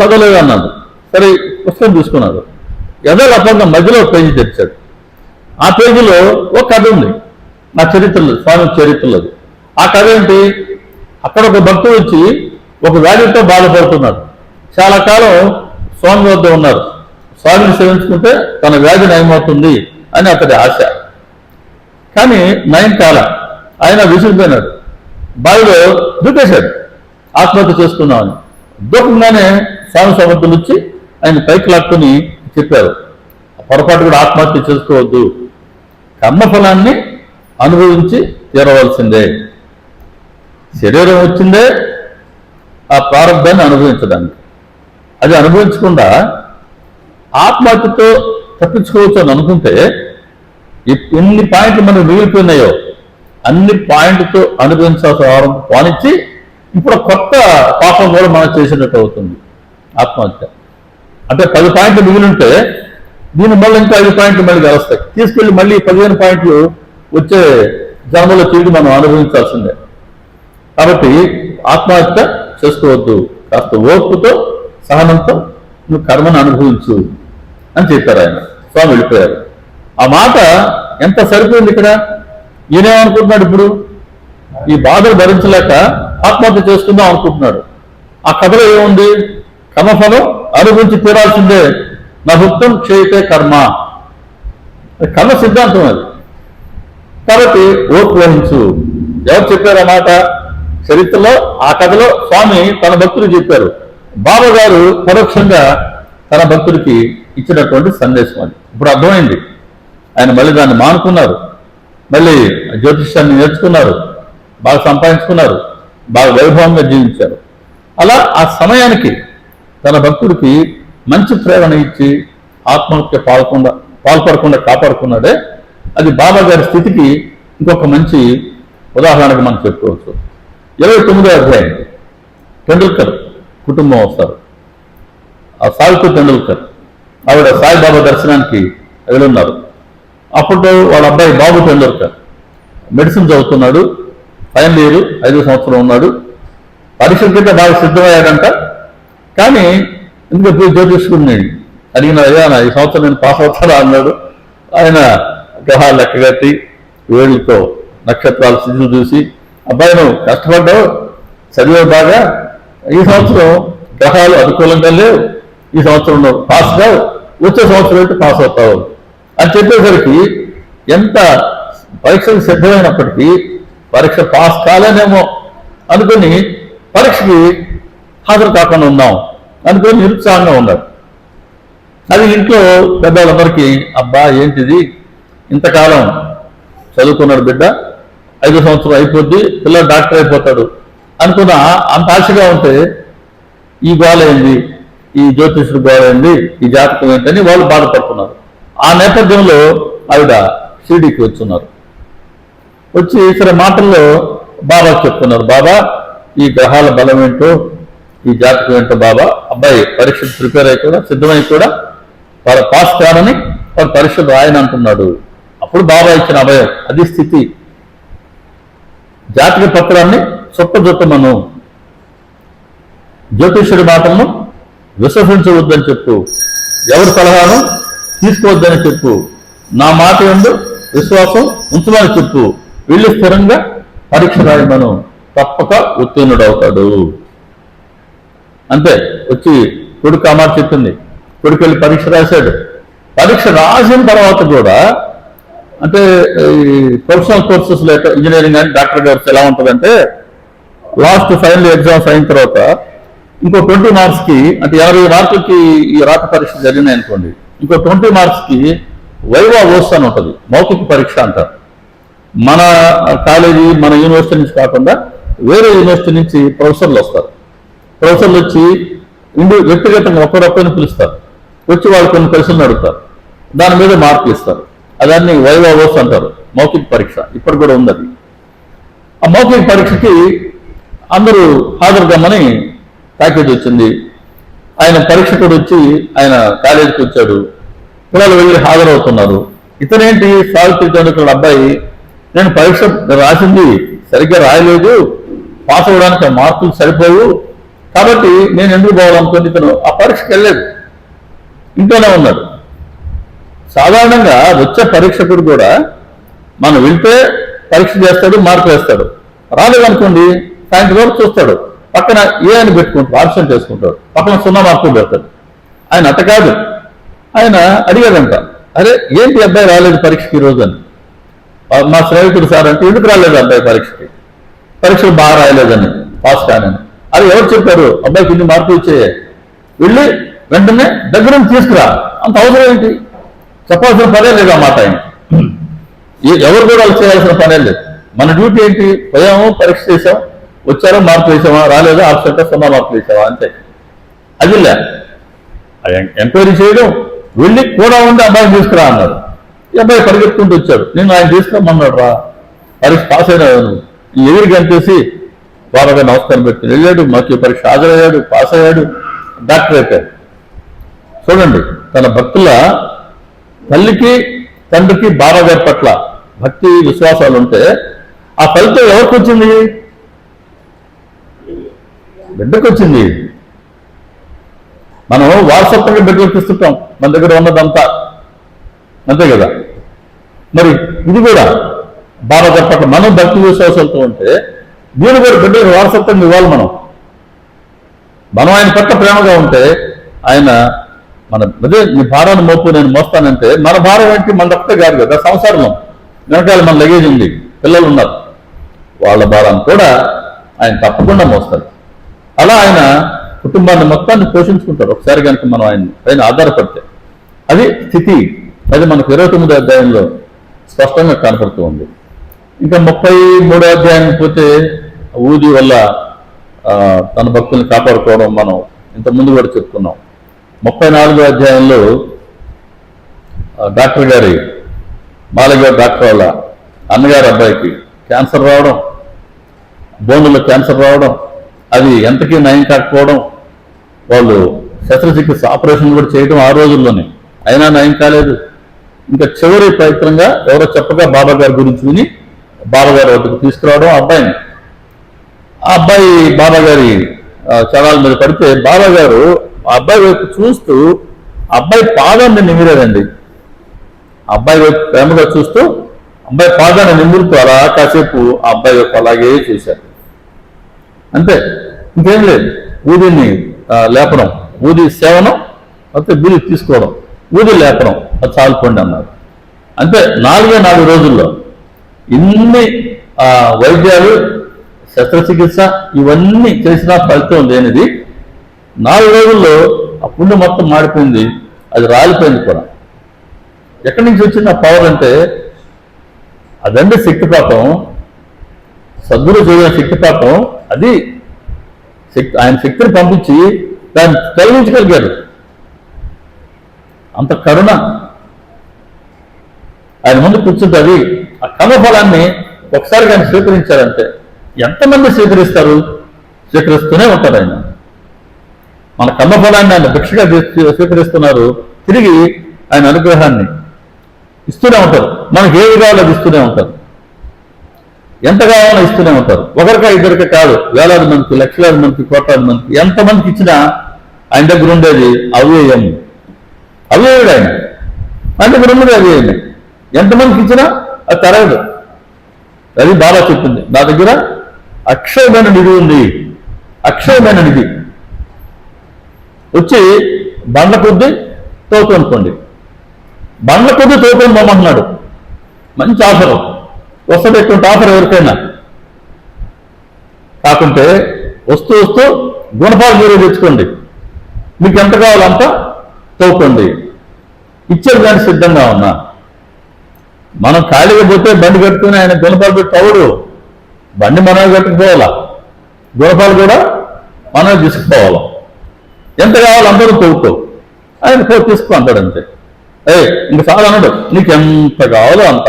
చదవలేదు అన్నాడు. సరే పుస్తకం తీసుకున్నాడు. యథాలపంగా మధ్యలో పేజీ తెచ్చాడు. ఆ పేజీలో ఒక కథ ఉంది, నా చరిత్రలో, స్వామి చరిత్రలోది. ఆ కథ ఏంటి, అక్కడ ఒక భక్తుడు వచ్చి ఒక వ్యాధితో బాధపడుతున్నాడు. చాలా కాలం స్వామి వద్ద ఉన్నారు. స్వామిని సేవించుకుంటే తన వ్యాధి నయమవుతుంది అని అతడి ఆశ. కానీ నయం కాల. ఆయన విసిగిపోయినాడు, బావిలో దూకేశాడు, ఆత్మహత్య చేసుకున్నామని. దూకంగానే స్వామి సమర్థులు వచ్చి ఆయన పైకి లాక్కుని చెప్పారు, పొరపాటు కూడా ఆత్మహత్య చేసుకోవద్దు, కర్మఫలాన్ని అనుభవించి తీరవలసిందే. శరీరం వచ్చిందే ఆ ప్రారంభాన్ని అనుభవించడానికి. అది అనుభవించకుండా ఆత్మహత్యతో తప్పించుకోవచ్చు అని అనుకుంటే ఎన్ని పాయింట్లు మనకు మిగిలిపోయినాయో అన్ని పాయింట్తో అనుభవించాల్సిన వారం పానిచ్చి ఇప్పుడు కొత్త పాపం కూడా మనం చేసినట్టు అవుతుంది ఆత్మహత్య. అంటే 10 పాయింట్లు మిగిలింటే దీని మళ్ళీ ఇంకా 5 పాయింట్లు మళ్ళీ కలుస్తాయి. తీసుకెళ్ళి మళ్ళీ 15 పాయింట్లు వచ్చే జన్మలో తిరిగి మనం అనుభవించాల్సిందే. కాబట్టి ఆత్మహత్య చేసుకోవద్దు, కాస్త ఓర్పుతో సహనంతో నువ్వు కర్మను అనుభవించు అని చెప్పారు ఆయన. స్వామి వెళ్ళిపోయారు. ఆ మాట ఎంత సరిపోయింది ఇక్కడ. ఈయనేమనుకుంటున్నాడు, ఇప్పుడు ఈ బాధలు భరించలేక ఆత్మహత్య చేసుకుందాం అనుకుంటున్నాడు. ఆ కథలో ఏముంది, కర్మఫలం అనుభవించి తీరాల్సిందే, నా భుక్తం క్షయితే కర్మ, కర్మ సిద్ధాంతం అది. కాబట్టి ఓర్పు వహించు. ఎవరు చెప్పారు ఆ మాట? చరిత్రలో ఆ కథలో స్వామి తన భక్తులు చెప్పారు. బాబా గారు పరోక్షంగా తన భక్తుడికి ఇచ్చినటువంటి సందేశం అది. ఇప్పుడు అర్థమైంది. ఆయన మళ్ళీ దాన్ని మానుకున్నారు, మళ్ళీ జ్యోతిష్యాన్ని నేర్చుకున్నారు, బాగా సంపాదించుకున్నారు, బాగా వైభవంగా జీవించారు. అలా ఆ సమయానికి తన భక్తుడికి మంచి ప్రేరణ ఇచ్చి ఆత్మహత్య పాల్పడకుండా కాపాడుకున్నాడే, అది బాబా గారి స్థితికి ఇంకొక మంచి ఉదాహరణగా మనం చెప్పుకోవచ్చు. 29వ అధ్యాయం టెండూల్కర్ కుటుంబం వస్తారు. ఆ సావిత్రి టెండూల్కర్ ఆవిడ సాయిబాబా దర్శనానికి వెళ్ళున్నారు. అప్పుడు వాళ్ళ అబ్బాయి బాబు టెండూల్కర్ మెడిసిన్ చదువుతున్నాడు, ఫైనల్ ఇయర్, 5వ సంవత్సరం ఉన్నాడు. పరీక్షల కింద బాగా సిద్ధమయ్యాడంట. కానీ ఎందుకు పోయి జ్యోతిష్కుడిని అడిగిన, అయ్యా ఈ సంవత్సరం నేను పాస్ అవుతాడా అన్నాడు. ఆయన గ్రహాలు లెక్కగట్టి వేడులతో నక్షత్రాల స్థితిని చూసి, అబ్బాయి నువ్వు కష్టపడ్డావు, చదివావు బాగా, ఈ సంవత్సరం గ్రహాలు అనుకూలంగా లేవు, ఈ సంవత్సరం నువ్వు పాస్ కావు, వచ్చే సంవత్సరం అయితే పాస్ అవుతావు అని చెప్పేసరికి ఎంత పరీక్షకు సిద్ధమైనప్పటికీ పరీక్ష పాస్ కాలేనేమో అనుకుని పరీక్షకి హాజరు కాకుండా ఉన్నాం అనుకుని నిరుత్సాహంగా ఉన్నాడు. అది ఇంట్లో పెద్దవాళ్ళందరికీ, అబ్బా ఏంటిది, ఇంతకాలం చదువుకున్నాడు బిడ్డ, 5వ సంవత్సరం అయిపోద్ది, పిల్లలు డాక్టర్ అయిపోతాడు అనుకున్న అంత ఆశగా ఉంటే ఈ గోళ ఏంది, ఈ జ్యోతిషుడు గోళ ఏంది, ఈ జాతకం ఏంటని వాళ్ళు బాధపడుతున్నారు. ఆ నేపథ్యంలో ఆవిడ షిరిడీకి వచ్చున్నారు. వచ్చి సరే మాటల్లో బాబా చెప్తున్నారు, బాబా ఈ గ్రహాల బలం ఏంటో, ఈ జాతకం ఏంటో బాబా, అబ్బాయి పరీక్ష ప్రిపేర్ అయి కూడా సిద్ధమై కూడా పాస్ కానని వాడు పరీక్షలు రాయని అంటున్నాడు. అప్పుడు బాబా ఇచ్చిన అభయం, అది స్థితి. జాతక పత్రాన్ని చుట్టజొట్టమను, జ్యోతిష్యుడి మాటలను విశ్వసించవద్దని చెప్పు, ఎవరి సలహాను తీసుకోవద్దని చెప్పు, నా మాట యందు విశ్వాసం ఉంచమని చెప్పు, వీళ్ళు స్థిరంగా పరీక్ష రాయమను, తప్పక ఉత్తీర్ణుడవుతాడు. అంతే. వచ్చి కొడుకు ఆ మాట చెప్పింది, కొడుకు వెళ్ళి పరీక్ష రాశాడు. పరీక్ష రాసిన తర్వాత కూడా, అంటే ఈ ప్రొఫెషనల్ కోర్సెస్ లేక ఇంజనీరింగ్ కానీ డాక్టర్ గారు ఎలా ఉంటుందంటే, లాస్ట్ ఫైనల్ ఎగ్జామ్స్ అయిన తర్వాత ఇంకో 20 మార్క్స్కి, అంటే 50 మార్కులకి ఈ రాత పరీక్ష జరిగినాయి అనుకోండి, ఇంకో 20 మార్క్స్కి వైవా ఓస్ అని ఉంటుంది, మౌఖిక పరీక్ష అంటారు. మన కాలేజీ మన యూనివర్సిటీ నుంచి కాకుండా వేరే యూనివర్సిటీ నుంచి ప్రొఫెసర్లు వస్తారు. ప్రొఫెసర్లు వచ్చి వ్యక్తిగతంగా ఒక్కరొక్కరిని పిలుస్తారు, వచ్చి వాళ్ళు కొన్ని ప్రశ్నలు అడుగుతారు, దాని మీద మార్కులు ఇస్తారు. అదాన్ని వైవావోస్ అంటారు, మౌఖిక పరీక్ష. ఇప్పుడు కూడా ఉంది అది. ఆ మౌఖిక పరీక్షకి అందరూ హాజరు కమ్మని ప్యాకేజ్ వచ్చింది. ఆయన పరీక్షకుడు వచ్చి ఆయన కాలేజీకి వచ్చాడు. పిల్లలు వెళ్ళి హాజరవుతున్నారు. ఇతనేంటి సావిత్రి టెండూల్కర్ అబ్బాయి, నేను పరీక్ష రాసింది సరిగ్గా రాయలేదు, పాస్ అవ్వడానికి ఆ మార్కులు సరిపోవు, కాబట్టి నేను ఎందుకు పోవాలనుకుని ఇతను ఆ పరీక్షకి వెళ్ళలేదు, ఇంట్లోనే ఉన్నాడు. సాధారణంగా వచ్చే పరీక్షకుడు కూడా మనం వెళ్తే పరీక్ష చేస్తాడు, మార్కులు వేస్తాడు. రాలేదనుకోండి సాయంత్రం వరకు చూస్తాడు, పక్కన ఏ అని పెట్టుకుంటాడు, ఆప్షన్ చేసుకుంటాడు, పక్కన 0 మార్కులు పెడతాడు. ఆయన అట్ట కాదు. ఆయన అడిగాడంట, అరే ఏంటి అబ్బాయి రాలేదు పరీక్షకి ఈరోజు అని. మా స్నేహితుడు సార్ అంటే, ఎందుకు రాలేదు అబ్బాయి పరీక్షకి, పరీక్షలు బాగా రాయలేదని, పాస్ కానని. అది ఎవరు చెప్పారు, అబ్బాయికి ఇన్ని మార్కులు ఇచ్చేయే, వెళ్ళి వెంటనే దగ్గర తీసుకురా, అంత అవసరం ఏంటి, చెప్పాల్సిన పనే లేదు ఆ మాట. ఆయన ఎవరు కూడా చేయాల్సిన పనే లేదు. మన డ్యూటీ ఏంటి, పోయాము పరీక్ష చేసాం, వచ్చారో మార్కులు వేసామా, రాలేదో ఆప్షన్తో 0 మార్కులు వేసావా, అంతే. అదిలే ఎంక్వైరీ చేయడం, వెళ్ళి కూడా ఉండి అబ్బాయిని తీసుకురా అన్నారు. ఈ అబ్బాయి పరిగెత్తుకుంటూ వచ్చాడు, నేను ఆయన తీసుకురమ్మన్నాడు, రా పరీక్ష పాస్ అయినా ఎదురు కనిపేసి బాబాగా నమస్కారం పెట్టి వెళ్ళాడు. మాకు పరీక్ష హాజరయ్యాడు, పాస్ అయ్యాడు, డాక్టర్ అయిపోయాడు. చూడండి, తన భక్తుల తల్లికి తండ్రికి బాబాగారి పట్ల భక్తి విశ్వాసాలు ఉంటే ఆ ఫలితం ఎవరికి వచ్చింది, బిడ్డకు వచ్చింది. మనం వారసత్వంగా బిడ్డలకు ఇస్తుంటాం, మన దగ్గర ఉన్నదంతా, అంతే కదా. మరి ఇది కూడా బాబాగారి పట్ల మనం భక్తి విశ్వాసాలతో ఉంటే దీని కూడా బిడ్డలకు వారసత్వంగా ఇవ్వాలి. మనం ఆయన పట్ల ప్రేమగా ఉంటే ఆయన అదే నీ భారాన్ని మోపు నేను మోస్తానంటే, మన భారం ఏంటి, మన తప్పే కాదు కదా. సంసారంలో వెనకాల మన లగేజ్ ఉంది, పిల్లలు ఉన్నారు, వాళ్ళ భారాన్ని కూడా ఆయన తప్పకుండా మోస్తారు. అలా ఆయన కుటుంబాన్ని మొత్తాన్ని పోషించుకుంటారు ఒకసారి కనుక మనం ఆయన ఆధారపడితే. అది స్థితి. అది మనకు 29వ అధ్యాయంలో స్పష్టంగా కనపడుతూ ఉంది. ఇంకా 33వ అధ్యాయం పోతే ఊది వల్ల తన భక్తుల్ని కాపాడుకోవడం మనం ఇంతకుముందు కూడా చెప్పుకున్నాం. 34వ అధ్యాయంలో డాక్టర్ గారి బాలగారు డాక్టర్ వాళ్ళ అన్నగారి అబ్బాయికి క్యాన్సర్ రావడం, బోన్లో క్యాన్సర్ రావడం, అది ఎంతకీ నయం కాకపోవడం, వాళ్ళు శస్త్రచికిత్స ఆపరేషన్ కూడా చేయడం ఆ రోజుల్లోనే, అయినా నయం కాలేదు. ఇంకా చివరి ప్రయత్నంగా ఎవరో చెప్పగా బాబా గారి గురించి విని బాబాగారి వద్దకు తీసుకురావడం అబ్బాయిని. ఆ అబ్బాయి బాబా గారి చరాల మీద పడితే బాబా గారు ఆ అబ్బాయి వైపు చూస్తూ అబ్బాయి పాదాన్ని నిమిరాడండి. అబ్బాయి వైపు ప్రేమగా చూస్తూ అబ్బాయి పాదాన్ని నిమురుతూ అలా కాసేపు ఆ అబ్బాయి వైపు అలాగే చూశారు. అంతే, ఇంకేం లేదు. ఊదిని లేపడం, ఊది సేవనం, అయితే బీది తీసుకోవడం, ఊది లేపడం, అది చాలుకోండి అన్నారు. అంతే, 4 రోజుల్లో ఇన్ని వైద్యాలు, శస్త్రచికిత్స ఇవన్నీ చేసినా ఫలితం లేనిది 4 రోజుల్లో ఆ పుండు మొత్తం మాడిపోయింది, అది రాలిపోయింది కూడా. ఎక్కడి నుంచి వచ్చింది ఆ పవర్ అంటే అదండి శక్తిపాతం, సద్గురు చేయడం శక్తిపాతం. అది ఆయన శక్తిని పంపించి దాన్ని తొలగించగలిగాడు. అంత కరుణ ఆయన ముందు కూర్చుంటుంది. ఆ కర్మఫలాన్ని ఒకసారి కానీ స్వీకరించారంటే ఎంతమంది స్వీకరిస్తారు, స్వీకరిస్తూనే ఉంటారు. ఆయన మన కర్మఫలాన్ని ఆయన భిక్షగా స్వీకరిస్తున్నారు, తిరిగి ఆయన అనుగ్రహాన్ని ఇస్తూనే ఉంటారు. మనకి ఏది కావాలో అది ఇస్తూనే ఉంటారు, ఎంత కావాలో ఇస్తూనే ఉంటారు. ఒకరికా ఇద్దరికా కాదు, వేలాది మందికి, లక్షలాది మందికి, కోట్లాది మందికి, ఎంతమందికి ఇచ్చినా ఆయన దగ్గర ఉండేది అవ్యయం. అవ్యయుడు ఆయన దగ్గర ఉన్నది అవ్యయమే. ఎంతమందికి ఇచ్చినా అది తరగదు. అది బాగా చెప్తుంది, నా దగ్గర అక్షయమైన నిధి ఉంది, అక్షయమైన నిధి. వచ్చి బండ్ల కొద్దీ తోపు అనుకోండి, బండ్ల కొద్దీ తోపు పోమంటున్నాడు. మంచి ఆఫర్ వస్తుంది, ఆఫర్ ఎవరికైనా. కాకుంటే వస్తూ వస్తూ గుణపాలు మీరే తెచ్చుకోండి, మీకు ఎంత కావాలంత తోకండి, ఇచ్చేది దానికి సిద్ధంగా ఉన్నా. మనం ఖాళీగా పోతే బండి కట్టుకుని ఆయన గుణపాలు పెట్టి తవుడు, బండి మనమే కట్టుకుపోవాలా, గుణపాలు కూడా మనమే తీసుకుపోవాలా. ఎంత కావాలి అందరూ తవ్వుతావు, ఆయన తీసుకో అంటాడు. అంతే, ఇంక చాలా అన్నాడు, నీకు ఎంత కావాలో అంత.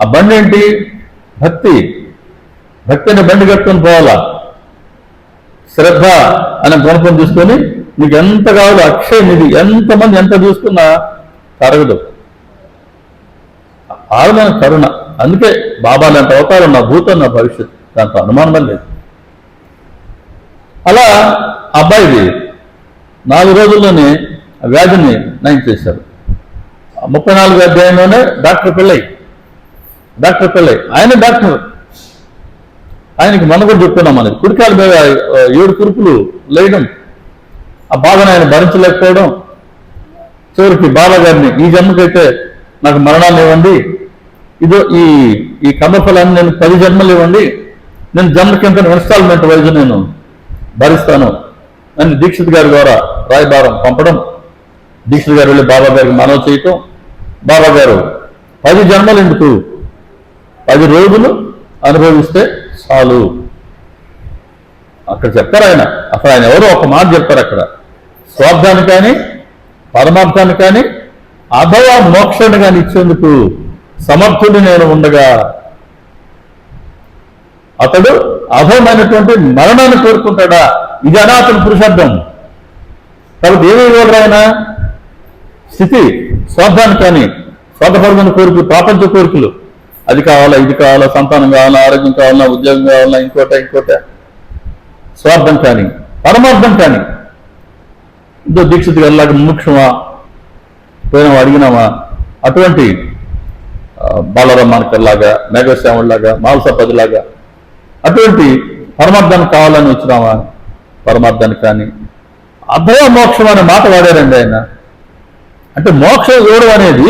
ఆ బండి ఏంటి? భక్తి. భక్తిని బండి కట్టుకొని పోవాలా. శ్రద్ధ అనే గుణపం తీసుకొని నీకు ఎంత కావాలో అక్షయ నిధి, ఎంతమంది ఎంత చూసుకున్నా తరగదు. ఆవిడ కరుణ. అందుకే బాబా లాంటి అవతారం నా భూతం నా భవిష్యత్తు, దాంట్లో అనుమానం లేదు. అలా అబ్బాయిది 4 రోజుల్లోనే వ్యాధిని నయం చేశారు. 34వ అధ్యాయంలోనే డాక్టర్ పిల్లై ఆయన డాక్టర్. ఆయనకి మనం కూడా చెప్తున్నాం, మనకి కుడికాల మీద 7 కురుపులు లేయడం, ఆ బాధను ఆయన భరించలేకపోవడం, చివరికి బాబా గారిని ఈ జన్మకైతే నాకు మరణాన్ని ఇవ్వండి, ఇదో ఈ కర్మఫలాన్ని నేను 10 జన్మలు ఇవ్వండి, నేను జన్మకింత ఇన్స్టాల్మెంట్ వైజ్ నేను భరిస్తాను అని దీక్షిత్ గారి ద్వారా రాయబారం పంపడం, దీక్షిత్ గారు వెళ్ళి బాబా గారికి మనవి చేయటం, బాబా గారు 10 జన్మలు ఎందుకు, 10 రోజులు అనుభవిస్తే చాలు అక్కడ చెప్తారు ఆయన. అసలు ఆయన ఎవరో ఒక మాట చెప్తారు అక్కడ, స్వార్థాన్ని కానీ పరమార్థాన్ని కానీ అభయ మోక్షాన్ని కానీ ఇచ్చేందుకు సమర్థుడు నేను ఉండగా అతడు అభయమైనటువంటి మరణాన్ని కోరుకుంటాడా? ఇది అనాథన పురుషార్థం. కాబట్టి ఏమి ఇవ్వరు ఆయన? స్థితి, స్వార్థాన్ని కానీ, స్వార్థపరమైన కోరికలు, ప్రాపంచ కోరికలు, అది కావాలా, ఇది కావాలా, సంతానం కావాలా, ఆరోగ్యం కావాలా, ఉద్యోగం కావాలా, ఇంకోట స్వార్థం కానీ పరమార్థం కానీ. ఇంకో దీక్షిత్ గారిలాగా ముముక్షమా, పోయినావా అడిగినావా, అటువంటి బాలరామానికల్లాగా, మేఘశ్యాముడిలాగా, మాల్సపదిలాగా అటువంటి పరమార్థాన్ని కావాలని వచ్చినావా, పరమార్థాన్ని కానీ. అభయ మోక్షం అనే మాట వాడారండి ఆయన. అంటే మోక్షం ఇవ్వడం అనేది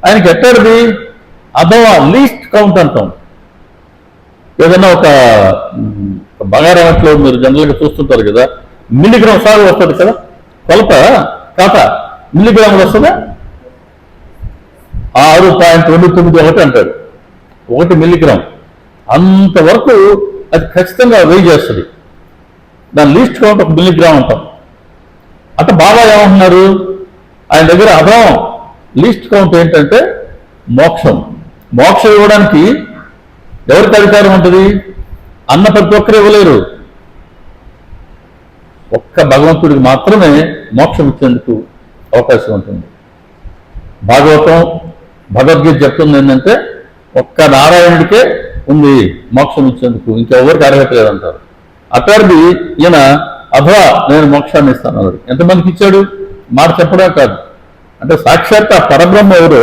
ఆయనకి ఎక్కడిది? అభయ లీస్ట్ కౌంట్ అంటాం. ఏదైనా ఒక బంగారాట్లో మీరు జనరల్గా చూస్తుంటారు కదా, మిల్లీగ్రామ్ సాగు వస్తుంది కదా, కొలత కాట మిల్లీగ్రాములు వస్తుందా? 6.29 అంటాడు 1 మిల్లీగ్రామ్. అంతవరకు అది ఖచ్చితంగా వెయిట్ చేస్తుంది. దాని లీస్ట్ కౌంట్ 1 మిల్లీగ్రామ్ అంటాం. అంటే బాబా ఏమంటున్నారు, ఆయన దగ్గర అభావం లీస్ట్ కౌంట్ ఏంటంటే మోక్షం. మోక్షం ఇవ్వడానికి ఎవరికి అధికారం ఉంటుంది? అన్న ప్రతి ఒక్కరు ఇవ్వలేరు. ఒక్క భగవంతుడికి మాత్రమే మోక్షం ఇచ్చేందుకు అవకాశం ఉంటుంది. భాగవతం భగవద్గీత చెప్తుంది ఏంటంటే ఒక్క నారాయణుడికే ఉంది మోక్షం ఇచ్చేందుకు, ఇంకెవరికి అర్హత లేదంటారు. అక్కడిది ఈయన అభా నేను మోక్షాన్ని ఇస్తాను అన్నాడు. ఎంతమందికి ఇచ్చాడు? మాట చెప్పడం కాదు. అంటే సాక్షాత్ ఆ పరబ్రహ్మ ఎవరో,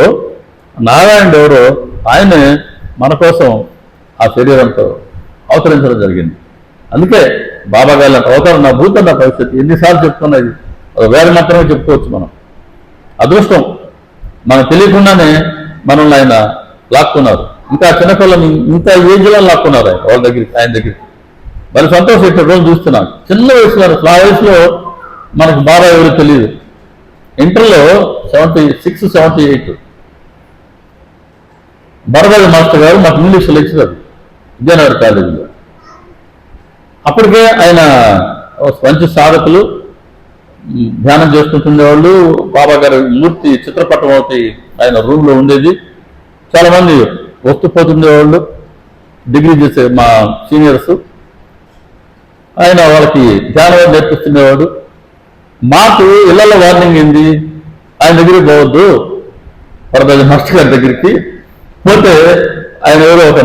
నారాయణుడు ఎవరో, ఆయనే మన కోసం ఆ శరీరంతో అవతరించడం జరిగింది. అందుకే బాబా గారి అవతారం నా భూతం నా భవిష్యత్తు ఎన్నిసార్లు చెప్తున్నది, వేరే మాత్రమే చెప్పుకోవచ్చు. మనం అదృష్టం, మనకు తెలియకుండానే మనల్ని ఆయన లాక్కున్నారు. ఇంకా చిన్నపిల్లల్ని ఇంత ఏజ్లో లాక్కున్నారు ఆయన వాళ్ళ దగ్గరికి, ఆయన దగ్గరికి. మరి సంతోషం ఇక్కడ రోజు చూస్తున్నాను. చిన్న వయసులో, ఆ వయసులో మనకు బాబా ఎవరు తెలియదు. ఇంటర్లో 76, 78 బరబాజీ మాస్టర్ గారు మాకు ఇంగ్లీష్ లెక్చరర్ విజయనగర్ కాలేజీలో. అప్పటికే ఆయన మంచి సాధకులు, ధ్యానం చేసుకుంటుండేవాళ్ళు. బాబా గారి మూర్తి చిత్రపటం ఒకటి ఆయన రూమ్లో ఉండేది. చాలామంది వస్తుపోతుండేవాళ్ళు, డిగ్రీ చేసే మా సీనియర్స్. ఆయన వాళ్ళకి ధ్యానం నేర్పిస్తుండేవాడు. మాకు ఇళ్లలో వార్నింగ్ ఏంది, ఆయన దగ్గరికి పోవద్దు, వరదాజీ మాస్టర్ గారి దగ్గరికి పోతే ఆయన ఎవరో ఒక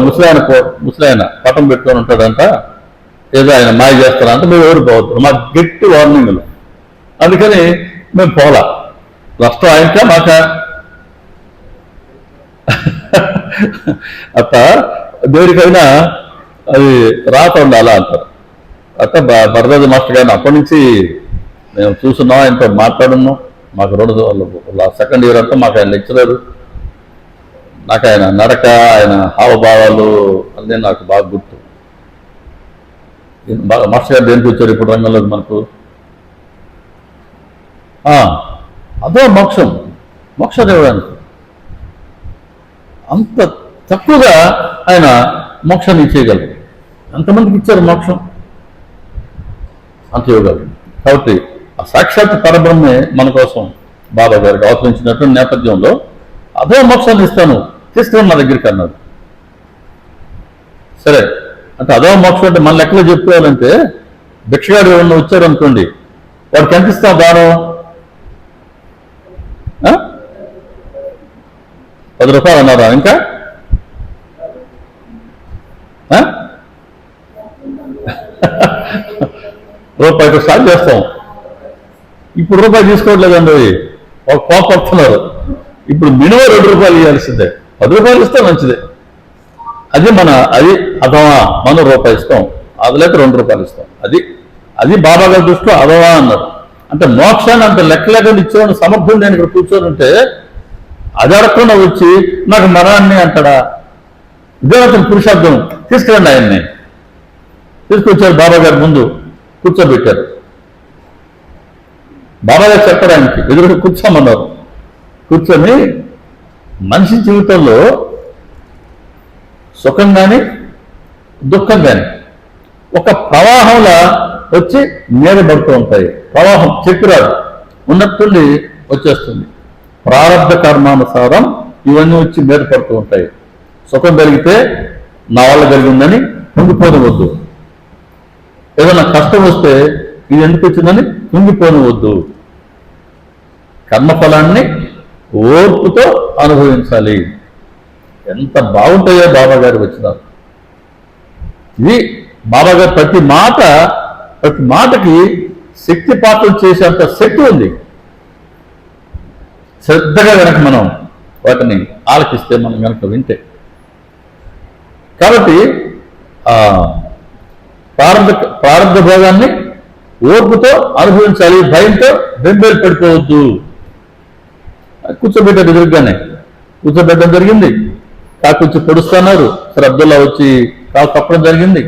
ముసలాయన పటం పెట్టుకొని ఉంటాడంట, ఏదో ఆయన మాయ చేస్తారంట, మేము ఎవరు పోవద్దు, మాకు గట్టి వార్నింగ్లు. అందుకని మేము పోలా. నష్టం ఆయనకా మాకా? అట్ట దేనికైనా అది రాత ఉండాలా అంటారు. అట్ట వరదాజీ మాస్టర్ గారిని అప్పటి నుంచి మేము చూస్తున్నాం, ఆయనతో మాట్లాడున్నాం. మాకు 2nd ఇయర్ అంతా మాకు ఆయన లెక్చరర్. నాకు ఆయన నడక, ఆయన హావభావాలు అన్నీ నాకు బాగా గుర్తు. మాస్టర్ గారు దేనికి వచ్చారు ఇప్పుడు రంగంలో మనకు? అదో మోక్షం, మోక్షం ఇవ్వడానికి. అంత తక్కువగా ఆయన మోక్షాన్ని ఇచ్చేయగలరు. ఎంతమందికి ఇచ్చారు మోక్షం? అంత ఇవ్వగలరు. కాబట్టి ఆ సాక్షాత్ పరబ్రహ్మే మన కోసం బాబా గారికి అవతరించినటువంటి నేపథ్యంలో అదో మోక్షాన్ని ఇస్తాను, తీసుకురండి నా దగ్గరికి అన్నారు. సరే అంటే అదో మోక్షం అంటే మన లెక్కలో చెప్పుకోవాలంటే భిక్షగాడు ఎవరన్నా వచ్చారు అనుకోండి, వాడికి ఎంత ఇస్తాం దానం? 10 రూపాయలు అన్నారా? ఇంకా రూపాయితో స్టార్ట్ చేస్తాం. ఇప్పుడు రూపాయి తీసుకోవట్లేదండి, ఒక కోపడుతున్నారు. ఇప్పుడు మినిమం 2 రూపాయలు ఇవ్వాల్సిందే. 10 రూపాయలు ఇస్తే మంచిదే. అది అథవా మనం రూపాయి ఇస్తాం, అది లేక 2 రూపాయలు ఇస్తాం. అది బాబా గారి దృష్టిలో అథవా అన్నారు. అంటే మోక్షాన్ని అంత లెక్క లేకుండా ఇచ్చేవాడిని సమర్థుడు నేను ఇక్కడ కూర్చొని ఉంటే అది అడగకుండా వచ్చి నాకు మరణాన్ని అంటాడా? ఇదే అతను పురుషార్థం. తీసుకురండి ఆయన్ని. తీసుకొచ్చారు బాబా గారి ముందు కూర్చోబెట్టారు. బాబా గారు చెప్పారు ఆయనకి, ఎదురు కూర్చోమన్నారు. కూర్చొని మనిషి జీవితంలో సుఖం కానీ దుఃఖం కానీ ఒక ప్రవాహంలా వచ్చి మీద పడుతూ ఉంటాయి. ప్రవాహం చెక్కురాదు, ఉన్నట్టుండి వచ్చేస్తుంది. ప్రారంభ కర్మానుసారం ఇవన్నీ వచ్చి మీద పడుతూ ఉంటాయి. సుఖం కలిగితే నా వల్ల కలిగిందని కుంగిపోనివద్దు. ఏదైనా కష్టం వస్తే ఇది ఎందుకు వచ్చిందని కుంగిపోనివద్దు. కర్మఫలాన్ని ఓర్పుతో అనుభవించాలి. ఎంత బాగుంటాయో బాబా గారు వచ్చినారు. ఇది బాబా గారు ప్రతి మాటకి శక్తిపాతం చేసేంత శక్తి ఉంది. శ్రద్ధగా కనుక మనం వాటిని ఆలకిస్తే, మనం కనుక వింటే. కాబట్టి ప్రారంభ భోగాన్ని ఓర్పుతో అనుభవించాలి. భయంతో బెంబేలు పడిపోవద్దు. కూర్చోబెట్టారు ఎదురుగానే. కూర్చోబెట్టడం జరిగింది. కాకొచ్చి పొడుస్తున్నారు. సరే అబ్దుల్లా వచ్చి కాలు తప్పడం జరిగింది.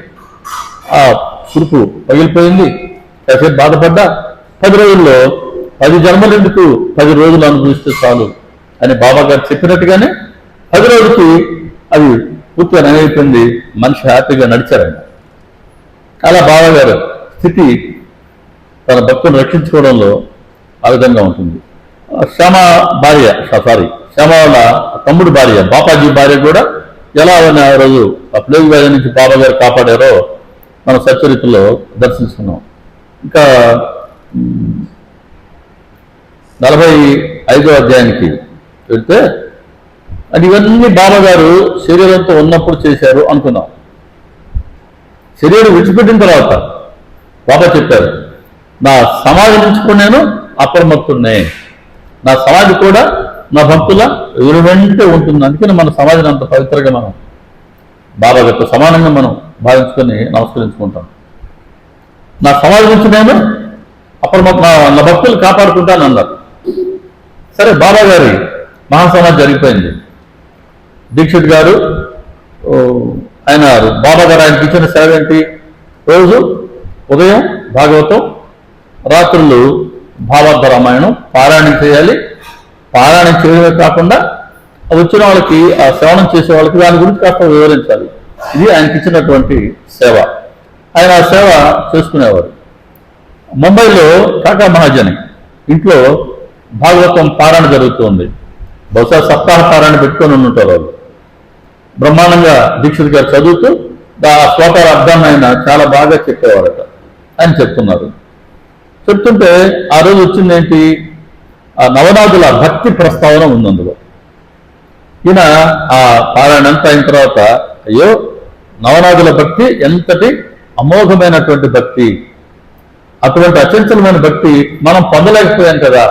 ఆ కురుపు పగిలిపోయింది. కాసేపు బాధపడ్డా 10 రోజుల్లో 10 జన్మలు ఎందుకు, 10 రోజులు అనుభవిస్తే చాలు అని బాబా గారు చెప్పినట్టుగానే 10 రోజులకి అది పూర్తిగా నయమైపోయింది. మనిషి హ్యాపీగా నడిచారంట. అలా బాబా గారు స్థితి తన భక్తులను రక్షించుకోవడంలో ఆ విధంగా ఉంటుంది. శ్యామ వాళ్ళ తమ్ముడు భార్య, బాపాజీ భార్య కూడా ఎలా ఆ రోజు ఆ ప్లేగు వ్యాధి నుంచి బాబా గారు కాపాడారో మన సచ్చరిత్రలో దర్శించుకున్నాం. ఇంకా 45వ అధ్యాయానికి వెళ్తే అది ఇవన్నీ బాబా గారు శరీరంతో ఉన్నప్పుడు చేశారు అనుకున్నాం. శరీరం విడిచిపెట్టిన తర్వాత బాబా చెప్పారు, నా సమాధి నుంచి కూడా నేను అప్రమత్తున్నే, నా సమాధి కూడా నా భక్తుల వెంటే ఉంటుంది. అందుకని మన సమాధిని అంత పవిత్రంగా మనం బాబా గారితో సమానంగా మనం భావించుకొని నమస్కరించుకుంటాం. నా సమాధి నుంచి నేను నా భక్తులు కాపాడుకుంటాను అన్నారు. సరే బాబా గారి మహాసమాధి జరిగిపోయింది. దీక్షిత్ గారు ఆయన బాబా గారు ఆయనకి ఇచ్చిన సేవ ఏంటి? రోజు ఉదయం భాగవతం, రాత్రులు భావార్థ రామాయణం పారాయణం చేయాలి. పారాయణం చేయడమే కాకుండా వచ్చిన వాళ్ళకి, ఆ శ్రవణం చేసే వాళ్ళకి దాని గురించి కాస్త వివరించాలి. ఇది ఆయనకి ఇచ్చినటువంటి సేవ. ఆయన ఆ సేవ చేసుకునేవారు. ముంబైలో కాకా మహాజని ఇంట్లో భాగవతం పారాయణ జరుగుతుంది. బహుశా సప్తాహ పారాయణ పెట్టుకొని ఉంటారు వాళ్ళు. బ్రహ్మాండంగా దీక్షిత్ గారు చదువుతూ ఆ శ్లోకాల అర్థాన్ని ఆయన చాలా బాగా చెప్పేవారట. ఆయన చెప్తున్నారు. చెప్తుంటే ఆ రోజు వచ్చింది ఏంటి? ఆ నవనాథుల భక్తి ప్రస్తావన ఉంది అందులో. ఈయన ఆ పారాయణ అంతా అయిన తర్వాత, అయ్యో నవనాథుల భక్తి ఎంతటి అమోఘమైనటువంటి భక్తి, అటువంటి అచంచలమైన భక్తి మనం పొందలేకపోయాం కదా,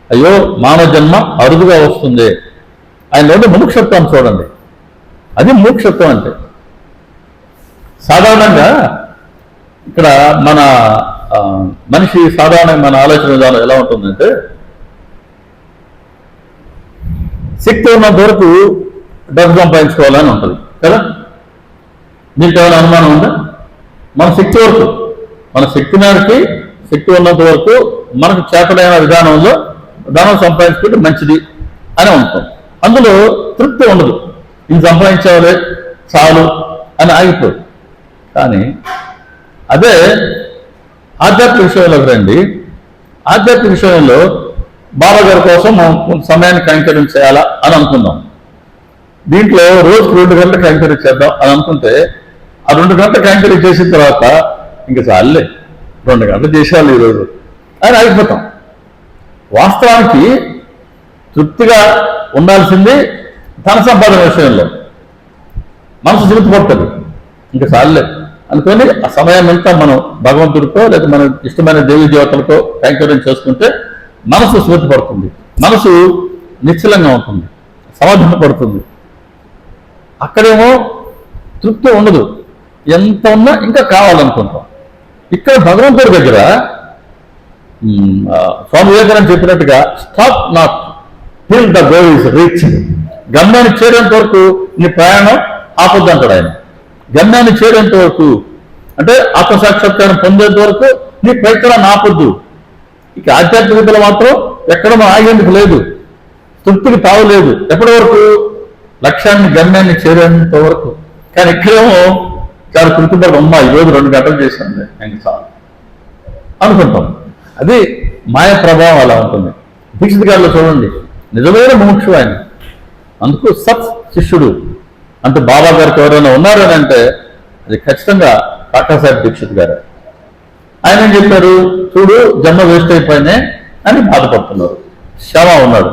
అయ్యో మానవ జన్మ అరుదుగా వస్తుంది. ఆయన ముముక్షత్వం చూడండి, అది మోక్షత్వం అంటే. సాధారణంగా ఇక్కడ మన మనిషి సాధారణంగా మన ఆలోచన విధానం ఎలా ఉంటుందంటే, శక్తి ఉన్నంత వరకు డబ్బు సంపాదించుకోవాలని ఉంటుంది కదా. దీనికి ఏమైనా అనుమానం ఉందా? మన శక్తి వరకు, మన శక్తి మేరకి, శక్తి ఉన్నంత వరకు మనకు చేతనైన విధానంలో ధనం సంపాదించుకుంటే మంచిది అని ఉంటుంది. అందులో తృప్తి ఉండదు. ఇది సంపాదించేవారే చాలు అని ఆగిపోదు. కానీ అదే ఆధ్యాత్మిక విషయంలోకి రండి. ఆధ్యాత్మిక విషయంలో బాబా గారి కోసం మనం కొంత సమయాన్ని కైంకర్యం చేయాలా అని అనుకుందాం. దీంట్లో రోజుకు 2 గంటలు కైంకర్యం చేద్దాం అని అనుకుంటే ఆ 2 గంటలు కైంకర్యం చేసిన తర్వాత ఇంకా చాలులే 2 గంటలు చేసేవాళ్ళు ఈరోజు అని ఆగిపోతాం. వాస్తవానికి తృప్తిగా ఉండాల్సింది ధన సంపాదన విషయంలో. మనసు తృప్తి పడుతుంది, ఇంకా చాలులే అనుకొని ఆ సమయాన్నంతా మనం భగవంతుడితో లేదా మన ఇష్టమైన దేవీ దేవతలతో కైంకర్యం చేసుకుంటే మనసు స్మృతి పడుతుంది, మనసు నిశ్చలంగా ఉంటుంది, సమాధాన పడుతుంది. అక్కడేమో తృప్తి ఉండదు, ఎంత ఉన్నా ఇంకా కావాలనుకుంటాం. ఇక్కడ భగవంతుడి దగ్గర స్వామి వివేకానంద చెప్పినట్టుగా stop not till the goal is reach. గమ్యాన్ని చేరేంత వరకు నీ ప్రయాణం ఆపొద్దు అంటాడు ఆయన. గమ్యాన్ని చేరేంత వరకు అంటే ఆత్మసాక్షాత్కారం పొందేంత వరకు నీ ప్రయత్నాన్ని ఆపొద్దు. ఇక ఆధ్యాత్మికతలో మాత్రం ఎక్కడ ఆగేందుకు లేదు, తృప్తికి తావు లేదు. ఎప్పటి వరకు? లక్ష్యాన్ని గమ్యాన్ని చేరేంత వరకు. కానీ ఇక్కడేమో చాలా కృతజ్ఞత, అమ్మా ఈరోజు 2 గంటలు చేసింది ఇంక చాలు అనుకుంటాం. అది మాయ ప్రభావం అలా ఉంటుంది. దీక్షిత్ గారిలో చూడండి, నిజమైన ముముక్షు ఆయన. అందుకు సత్ శిష్యుడు అంటే బాబా గారికి ఎవరైనా ఉన్నారని అంటే అది ఖచ్చితంగా కాకాసాహెబ్ దీక్షిత్ గారు. ఆయన ఏం చెప్పారు? చూడు, జన్మ వేస్ట్ అయిపోయినే అని బాధపడుతున్నారు. శ్యామ ఉన్నాడు,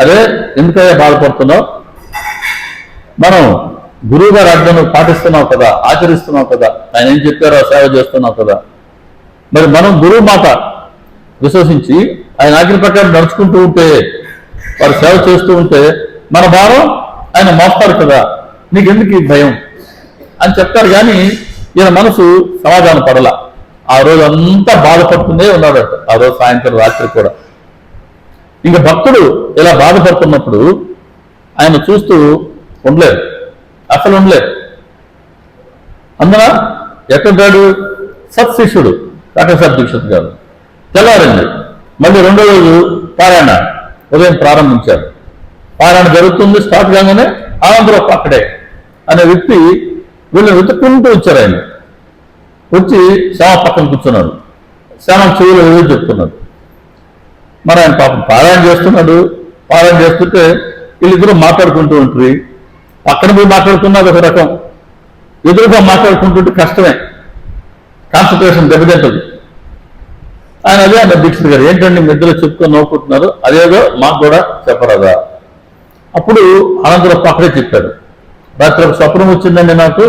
అరే ఎందుకయ్యా బాధపడుతున్నావు? మనం గురువు గారి ఆజ్ఞను పాటిస్తున్నావు కదా, ఆచరిస్తున్నావు కదా, ఆయన ఏం చెప్పారో సేవ చేస్తున్నావు కదా. మరి మనం గురువు మాట విశ్వసించి ఆయన ఆజ్ఞ ప్రకారం నడుచుకుంటూ ఉంటే, వారు సేవ చేస్తూ ఉంటే మన భారం ఆయన మోస్తారు కదా, నీకెందుకు ఈ భయం అని చెప్తారు. కానీ ఈయన మనసు సమాధానం పడలా. ఆ రోజు అంతా బాధపడుతూనే ఉన్నాడట, ఆ రోజు సాయంత్రం రాత్రి కూడా. ఇంకా భక్తుడు ఇలా బాధపడుతున్నప్పుడు ఆయన చూస్తూ ఉండలేదు, అసలు ఉండలేదు. అందున ఎక్కడాడు? సత్శిష్యుడు కాకాసాహెబ్ దీక్షిత్ గారు. తెల్లారండి, మళ్ళీ 2వ రోజు పారాయణ ఉదయం ప్రారంభించారు. పారాయణ జరుగుతుంది, స్టార్ట్ కాగానే ఆనందరావు అక్కడే అనే వ్యక్తి వీళ్ళని వెతుక్కుంటూ వచ్చారు. ఆయన వచ్చి శ్యామ పక్కన కూర్చున్నాడు, శ్యామ చెవులు ఏదో చెప్తున్నాడు. మరి ఆయన పాపం పారాయణ చేస్తున్నాడు. పారాయణ చేస్తుంటే వీళ్ళిద్దరూ మాట్లాడుకుంటూ ఉంటారు. పక్కన పోయి మాట్లాడుతున్నది ఒక రకం, ఎదురుగా మాట్లాడుకుంటుంటే కష్టమే, కాన్సన్ట్రేషన్ దెబ్బతింటుంది. ఆయన అదే అన్న దీక్షిత్ గారు, ఏంటండి మీ ఇద్దరు చెప్తూ నవ్వుకుంటున్నారు, అదేదో మాకు కూడా చెప్పరాదా? అప్పుడు అనంతరం పక్కనే చెప్పాడు, రాత్రి ఒక స్వప్నం వచ్చిందండి నాకు.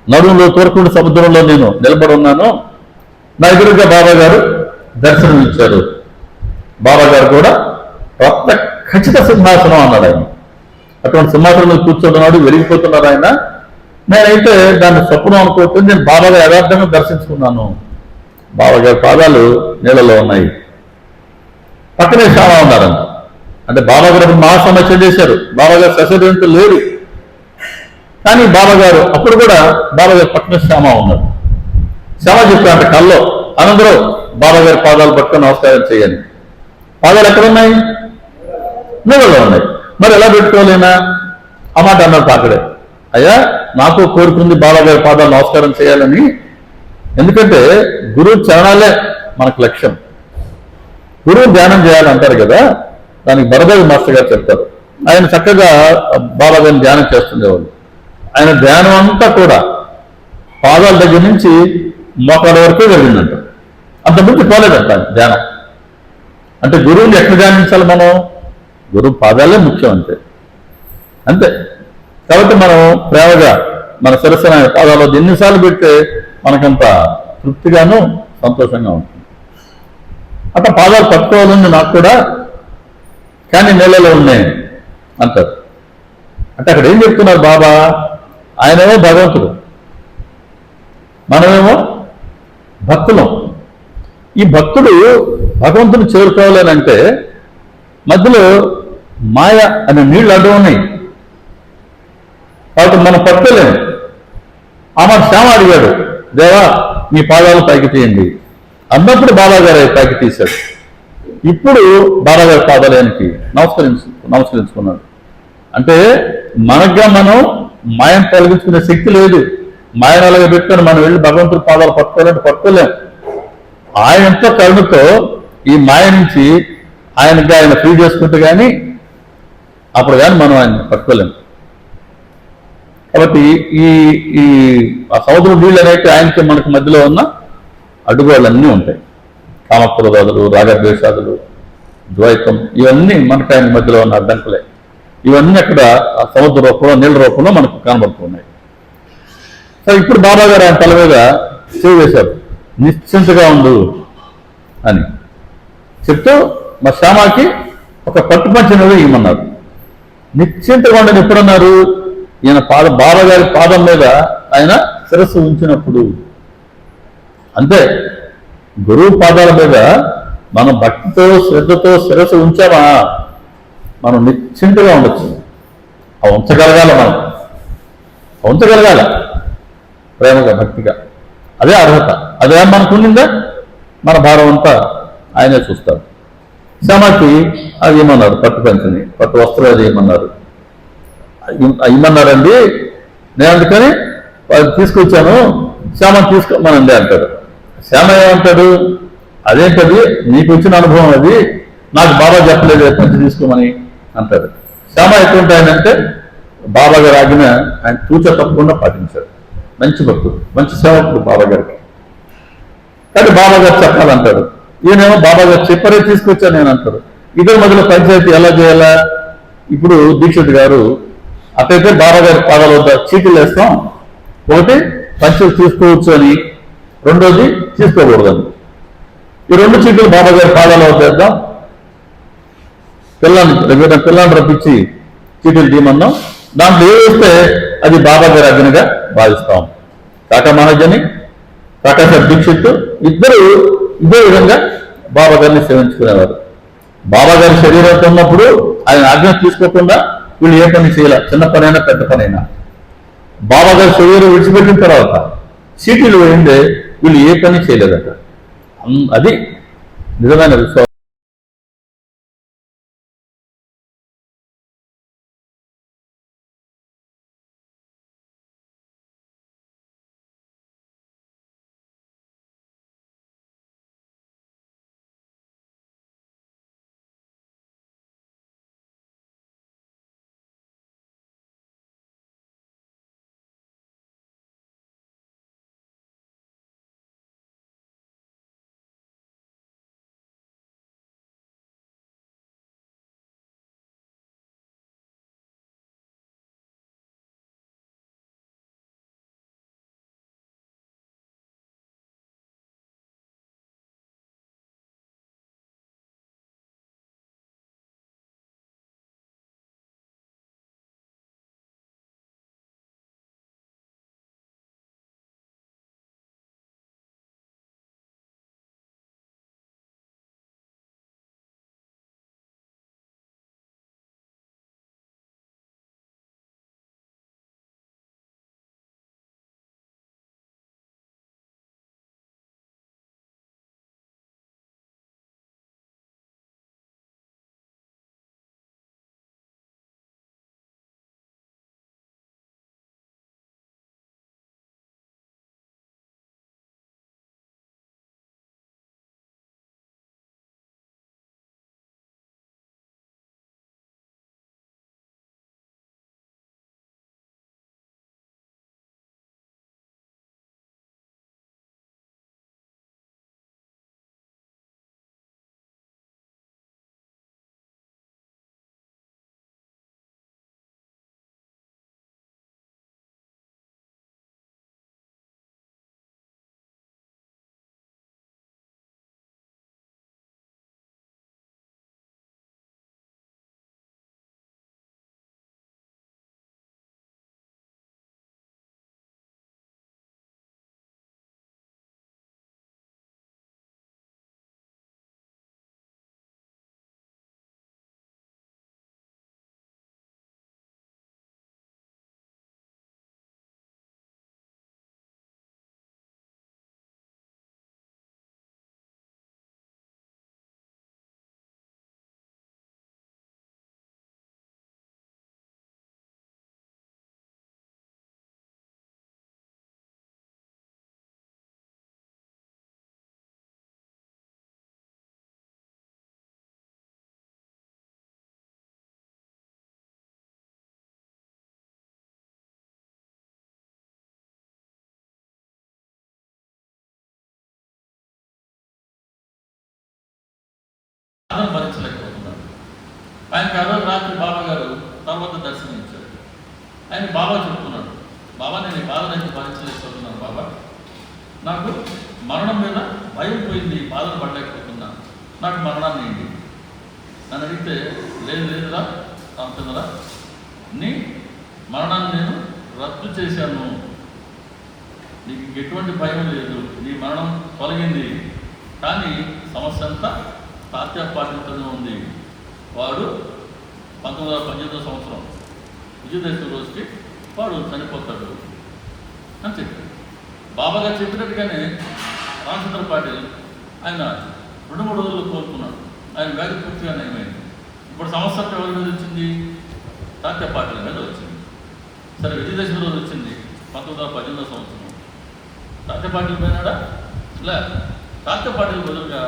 నడుములో తోరకుండి సముద్రంలో నేను నిలబడి ఉన్నాను, నా ఎదురుగా బాబా గారు దర్శనం ఇచ్చారు. బాబా గారు కూడా రక్త ఖచ్చిత సింహాసనం అన్నాడు ఆయన. అటువంటి సింహాసనం మీద కూర్చుంటున్నాడు, వెలిగిపోతున్నారు ఆయన. నేనైతే దాన్ని స్వప్నం అనుకోవచ్చు, నేను బాబా గారు యథార్థంగా దర్శించుకున్నాను. బాబా గారి పాదాలు నీళ్ళలో ఉన్నాయి, పక్కనే శ్యామ ఉన్నారంట. అంటే బాబా గారు మహాసమస్య చేశారు, బాబా గారు శశోధంతో లేరు. కానీ బాబా గారు అప్పుడు కూడా బాబా గారు పక్కన శ్యామ ఉన్నారు. శ్యామ చెప్పారంట కల్లో, అనందరూ బాబా గారి పాదాలు పట్టుకొని నమస్కారం చేయండి. పాదాలు ఎక్కడున్నాయి? నీళ్ళలో ఉన్నాయి. మరి ఎలా పెట్టుకోలేనా? ఆ మాట అన్నారు అక్కడే. అయ్యా, నాకు కోరుకుంది బాబా గారి పాదాలు నమస్కారం చేయాలని. ఎందుకంటే గురువు చరణాలే మనకు లక్ష్యం. గురువు ధ్యానం చేయాలంటారు కదా, దానికి బరదేవి మాస్టర్ గారు చెప్తారు. ఆయన చక్కగా బాబా గారిని ధ్యానం చేస్తుండేవాళ్ళు. ఆయన ధ్యానం అంతా కూడా పాదాల దగ్గర నుంచి మోకాళ్ళ వరకే జరిగిందంట, అంతకుముందు పోలేదంట ధ్యానం. అంటే గురువుని ఎక్కడ ధ్యానించాలి మనం? గురువు పాదాలే ముఖ్యం, అంతే అంతే. కాబట్టి మనం ప్రేమగా మన శిరస్సున పాదాలు ఎన్నిసార్లు పెడితే మనకంత తృప్తిగాను సంతోషంగా ఉంటుంది. అట్లా పాదాలు పట్టుకోవాలని నాకు కూడా, కానీ నెలలో ఉన్నాయి అంటారు. అంటే అక్కడ ఏం చెప్తున్నారు బాబా? ఆయనేమో భగవంతుడు, మనమేమో భక్తులం. ఈ భక్తుడు భగవంతుని చేరుకోవాలని అంటే మధ్యలో మాయ అనే నీళ్లు అడ్డు ఉన్నాయి, కాబట్టి మనం పట్టుకోలేము. ఆమె శ్యామ అడిగాడు, దేవా మీ పాదాలు పైకి తీయండి అన్నప్పుడు బాబా గారు పైకి తీశాడు. ఇప్పుడు బాబా గారి పాదాలయానికి నమస్కరించుకున్నాడు. అంటే మనగా మనం మాయం తొలగించుకునే శక్తి లేదు. మాయను అలాగే పెట్టుకొని మనం వెళ్ళి భగవంతుడి పాదాలు పట్టుకోవాలంటే పట్టుకోలేం. ఆయన ఎంతో కరుణతో ఈ మాయ నుంచి ఆయన ఫ్రీ చేసుకుంటే కానీ అప్పుడు కానీ మనం ఆయన పట్టుకోలేము. కాబట్టి ఈ ఈ ఆ సముద్రం నీళ్ళు అనేవి ఆయనకి మనకి మధ్యలో ఉన్న అడ్డుగోళ్ళన్నీ ఉంటాయి. కామక్రోధాదులు, రాగద్వేషాదులు, ద్వైతం, ఇవన్నీ మనకి ఆయన మధ్యలో ఉన్న అడ్డంకులే. ఇవన్నీ అక్కడ ఆ సముద్ర రూపంలో, నీళ్ళ రూపంలో మనకు కనబడుతున్నాయి. సో ఇప్పుడు బాబా గారు ఆయన తల మీద సేవ్ చేశారు, నిశ్చింతగా ఉండు అని చెప్తూ మా శ్యామాకి ఒక పట్టుపంచినవి ఇవ్వమన్నారు. నిశ్చింతగా ఉండని ఎప్పుడన్నారు? ఈయన బాబా గారి పాదం మీద ఆయన శిరస్సు ఉంచినప్పుడు. అంతే, గురువు పాదాల మీద మనం భక్తితో శ్రద్ధతో శిరస్సు ఉంచామా మనం నిశ్చింతగా ఉండొచ్చు. అవి ఉంచగలగాల, మనం ఉంచగలగాల ప్రేమగా, భక్తిగా. అదే అర్హత. అదే మనకు ఉండిందా మన భారం అంతా ఆయనే చూస్తారు. శ్యామకి అది ఏమన్నారు? పట్టు పంచని, పట్టు వస్త్రాలు అది ఏమన్నారు? ఇమ్మన్నారండి. నేను అందుకని వాళ్ళు తీసుకొచ్చాను, శ్యామని తీసుకోమనండి అంటాడు. శ్యామ ఏమంటాడు? అదేంటది, నీకు వచ్చిన అనుభవం అది, నాకు బాబా చెప్పలేదు పంచి తీసుకోమని అంటాడు. శ్యామ ఎటువంటి ఆయన అంటే బాబా గారు ఆజ్ఞ ఆయన తూచ తప్పకుండా పాటించాడు. మంచి భక్తుడు, మంచి సేవకుడు బాబా గారికి. కానీ బాబా గారు చెప్పాలంటాడు. ఈయనేమో బాబా గారు చెప్పరే తీసుకొచ్చాను నేను అంటాడు. ఇద్దరు మధ్యలో పంచాయతీ ఎలా చేయాలా? ఇప్పుడు దీక్షిత్ గారు అటైతే బాబా గారి పాదాల వద్ద చీటీలు వేస్తాం. ఒకటి పంచులు తీసుకోవచ్చు అని, రెండోది తీసుకోకూడదని. ఈ రెండు చీటీలు బాబా గారి పాదాల వద్ద వేద్దాం. పిల్లని రప్పించి చీటీలు తీయమన్నాం. దాంట్లో ఏ వేస్తే అది బాబా గారి అగ్నిగా భావిస్తాం. కాకా మహాజని, కాకాసాహెబ్ దీక్షిత్ ఇద్దరు ఇదే విధంగా బాబా గారిని సేవించుకునేవారు. బాబా గారి శరీరంతో ఉన్నప్పుడు ఆయన ఆజ్ఞ తీసుకోకుండా వీళ్ళు ఏ పని చేయాల, చిన్న పనైనా పెద్ద పనైనా. బాబా గారి శరీరం విడిచిపెట్టిన తర్వాత చీటీలు వేయందే వీళ్ళు ఏ పని చేయలేదట. అది నిజమైన విశ్వాసం. బాధను భరించలేకపోతున్నాడు. ఆయనకి ఆ రోజు రాత్రి బాబా గారు తర్వాత దర్శనమిచ్చాడు. ఆయన బాబా చెప్తున్నాడు, బాబా నేను ఈ బాధను అయితే భరించలేకపోతున్నాను బాబా, నాకు మరణం మీద భయం పోయింది, బాధను పడలేకపోతున్నా, నాకు మరణాన్ని ఏంటి నన్ను అడిగితే, లేదురా రామచంద్ర, నీ మరణాన్ని నేను రద్దు చేశాను, నీకు ఎటువంటి భయం లేదు, నీ మరణం తొలగింది, కానీ సమస్య అంతా తాత్య పాటితోనే ఉంది. వాడు 1918 సంవత్సరం విజయదశమి రోజుకి వాడు చనిపోతాడు అని చెప్పాడు. బాబా గారు చెప్పినట్టుగానే రామచంద్ర పాటిల్ ఆయన 2-3 రోజులు కోరుకున్నాడు. ఆయన వ్యాధి పూర్తిగా నయమైంది. ఇప్పుడు సమస్య ఎవరి మీద వచ్చింది? తాత్య పాటిల్ మీద వచ్చింది. సరే, విజయదశమి రోజు వచ్చింది 1918 సంవత్సరం. తాత్య పాటిల్ పోయినాడా? లే, తాత్య పాటిల్ బదులుగా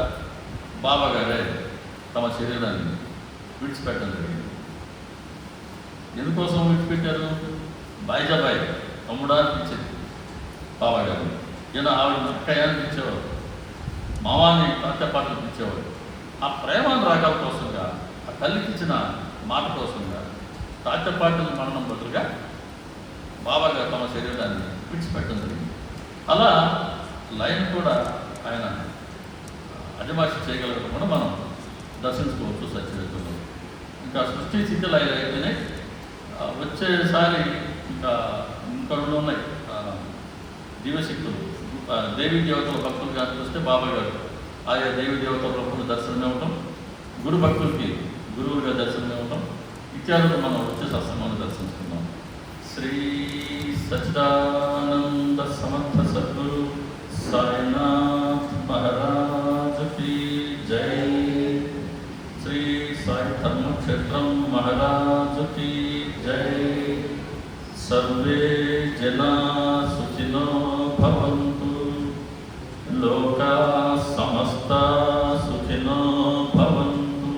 బాబా గారే తమ శరీరాన్ని విడిచిపెట్టడం జరిగింది. ఎందుకోసం విడిచిపెట్టారు? బాయిజాబాయి తమ్ముడా అనిపించింది బాబా గారు. ఈయన ఆవిడ ముక్కయానికి ఇచ్చేవాడు, మావాన్ని తాత్య పాటలకు ఇచ్చేవాడు. ఆ ప్రేమ రాగాల కోసంగా, ఆ తల్లికి ఇచ్చిన మాట కోసంగా తాత్య పాటలు మరణం బదులుగా బాబా గారు తమ శరీరాన్ని విడిచిపెట్టడం జరిగింది. అలా లైన్ కూడా ఆయన అజమాషి చేయగలగడం కూడా మనం దర్శించుకోవచ్చు సత్యవేత్తంలో. ఇంకా సృష్టి స్థితి లైన్ అయితేనే వచ్చేసారి ఇంకా 2 ఉన్నాయి దివ్యశక్తులు. దేవీ దేవతల భక్తులుగా చూస్తే బాబా గారు ఆయా దేవీ దేవతల భక్తులు దర్శనం ఇవ్వటం, గురు భక్తులకి గురువులుగా దర్శనం ఇవ్వటం ఇత్యాదులు మనం వచ్చే సత్సంగంలో దర్శించుకున్నాం. శ్రీ సచ్చిదానంద సమర్థ సద్గురు సాయినాథ్ మహారాజ్ की जय. श्री साई धर्मक्षेत्रम महाराज की जय. सर्वे जना सुखिनो भवन्तु, लोका समस्ता सुखिनो भवन्तु,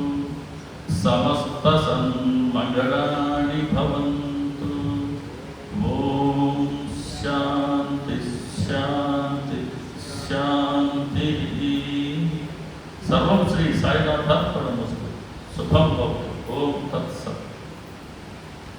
समस्त सन्मङ्गलानि भवन्तु. ओम शांति शांति शांति. सर्वं श्री साईनाथार्पणमस्तु. शुभं भवतु. ओम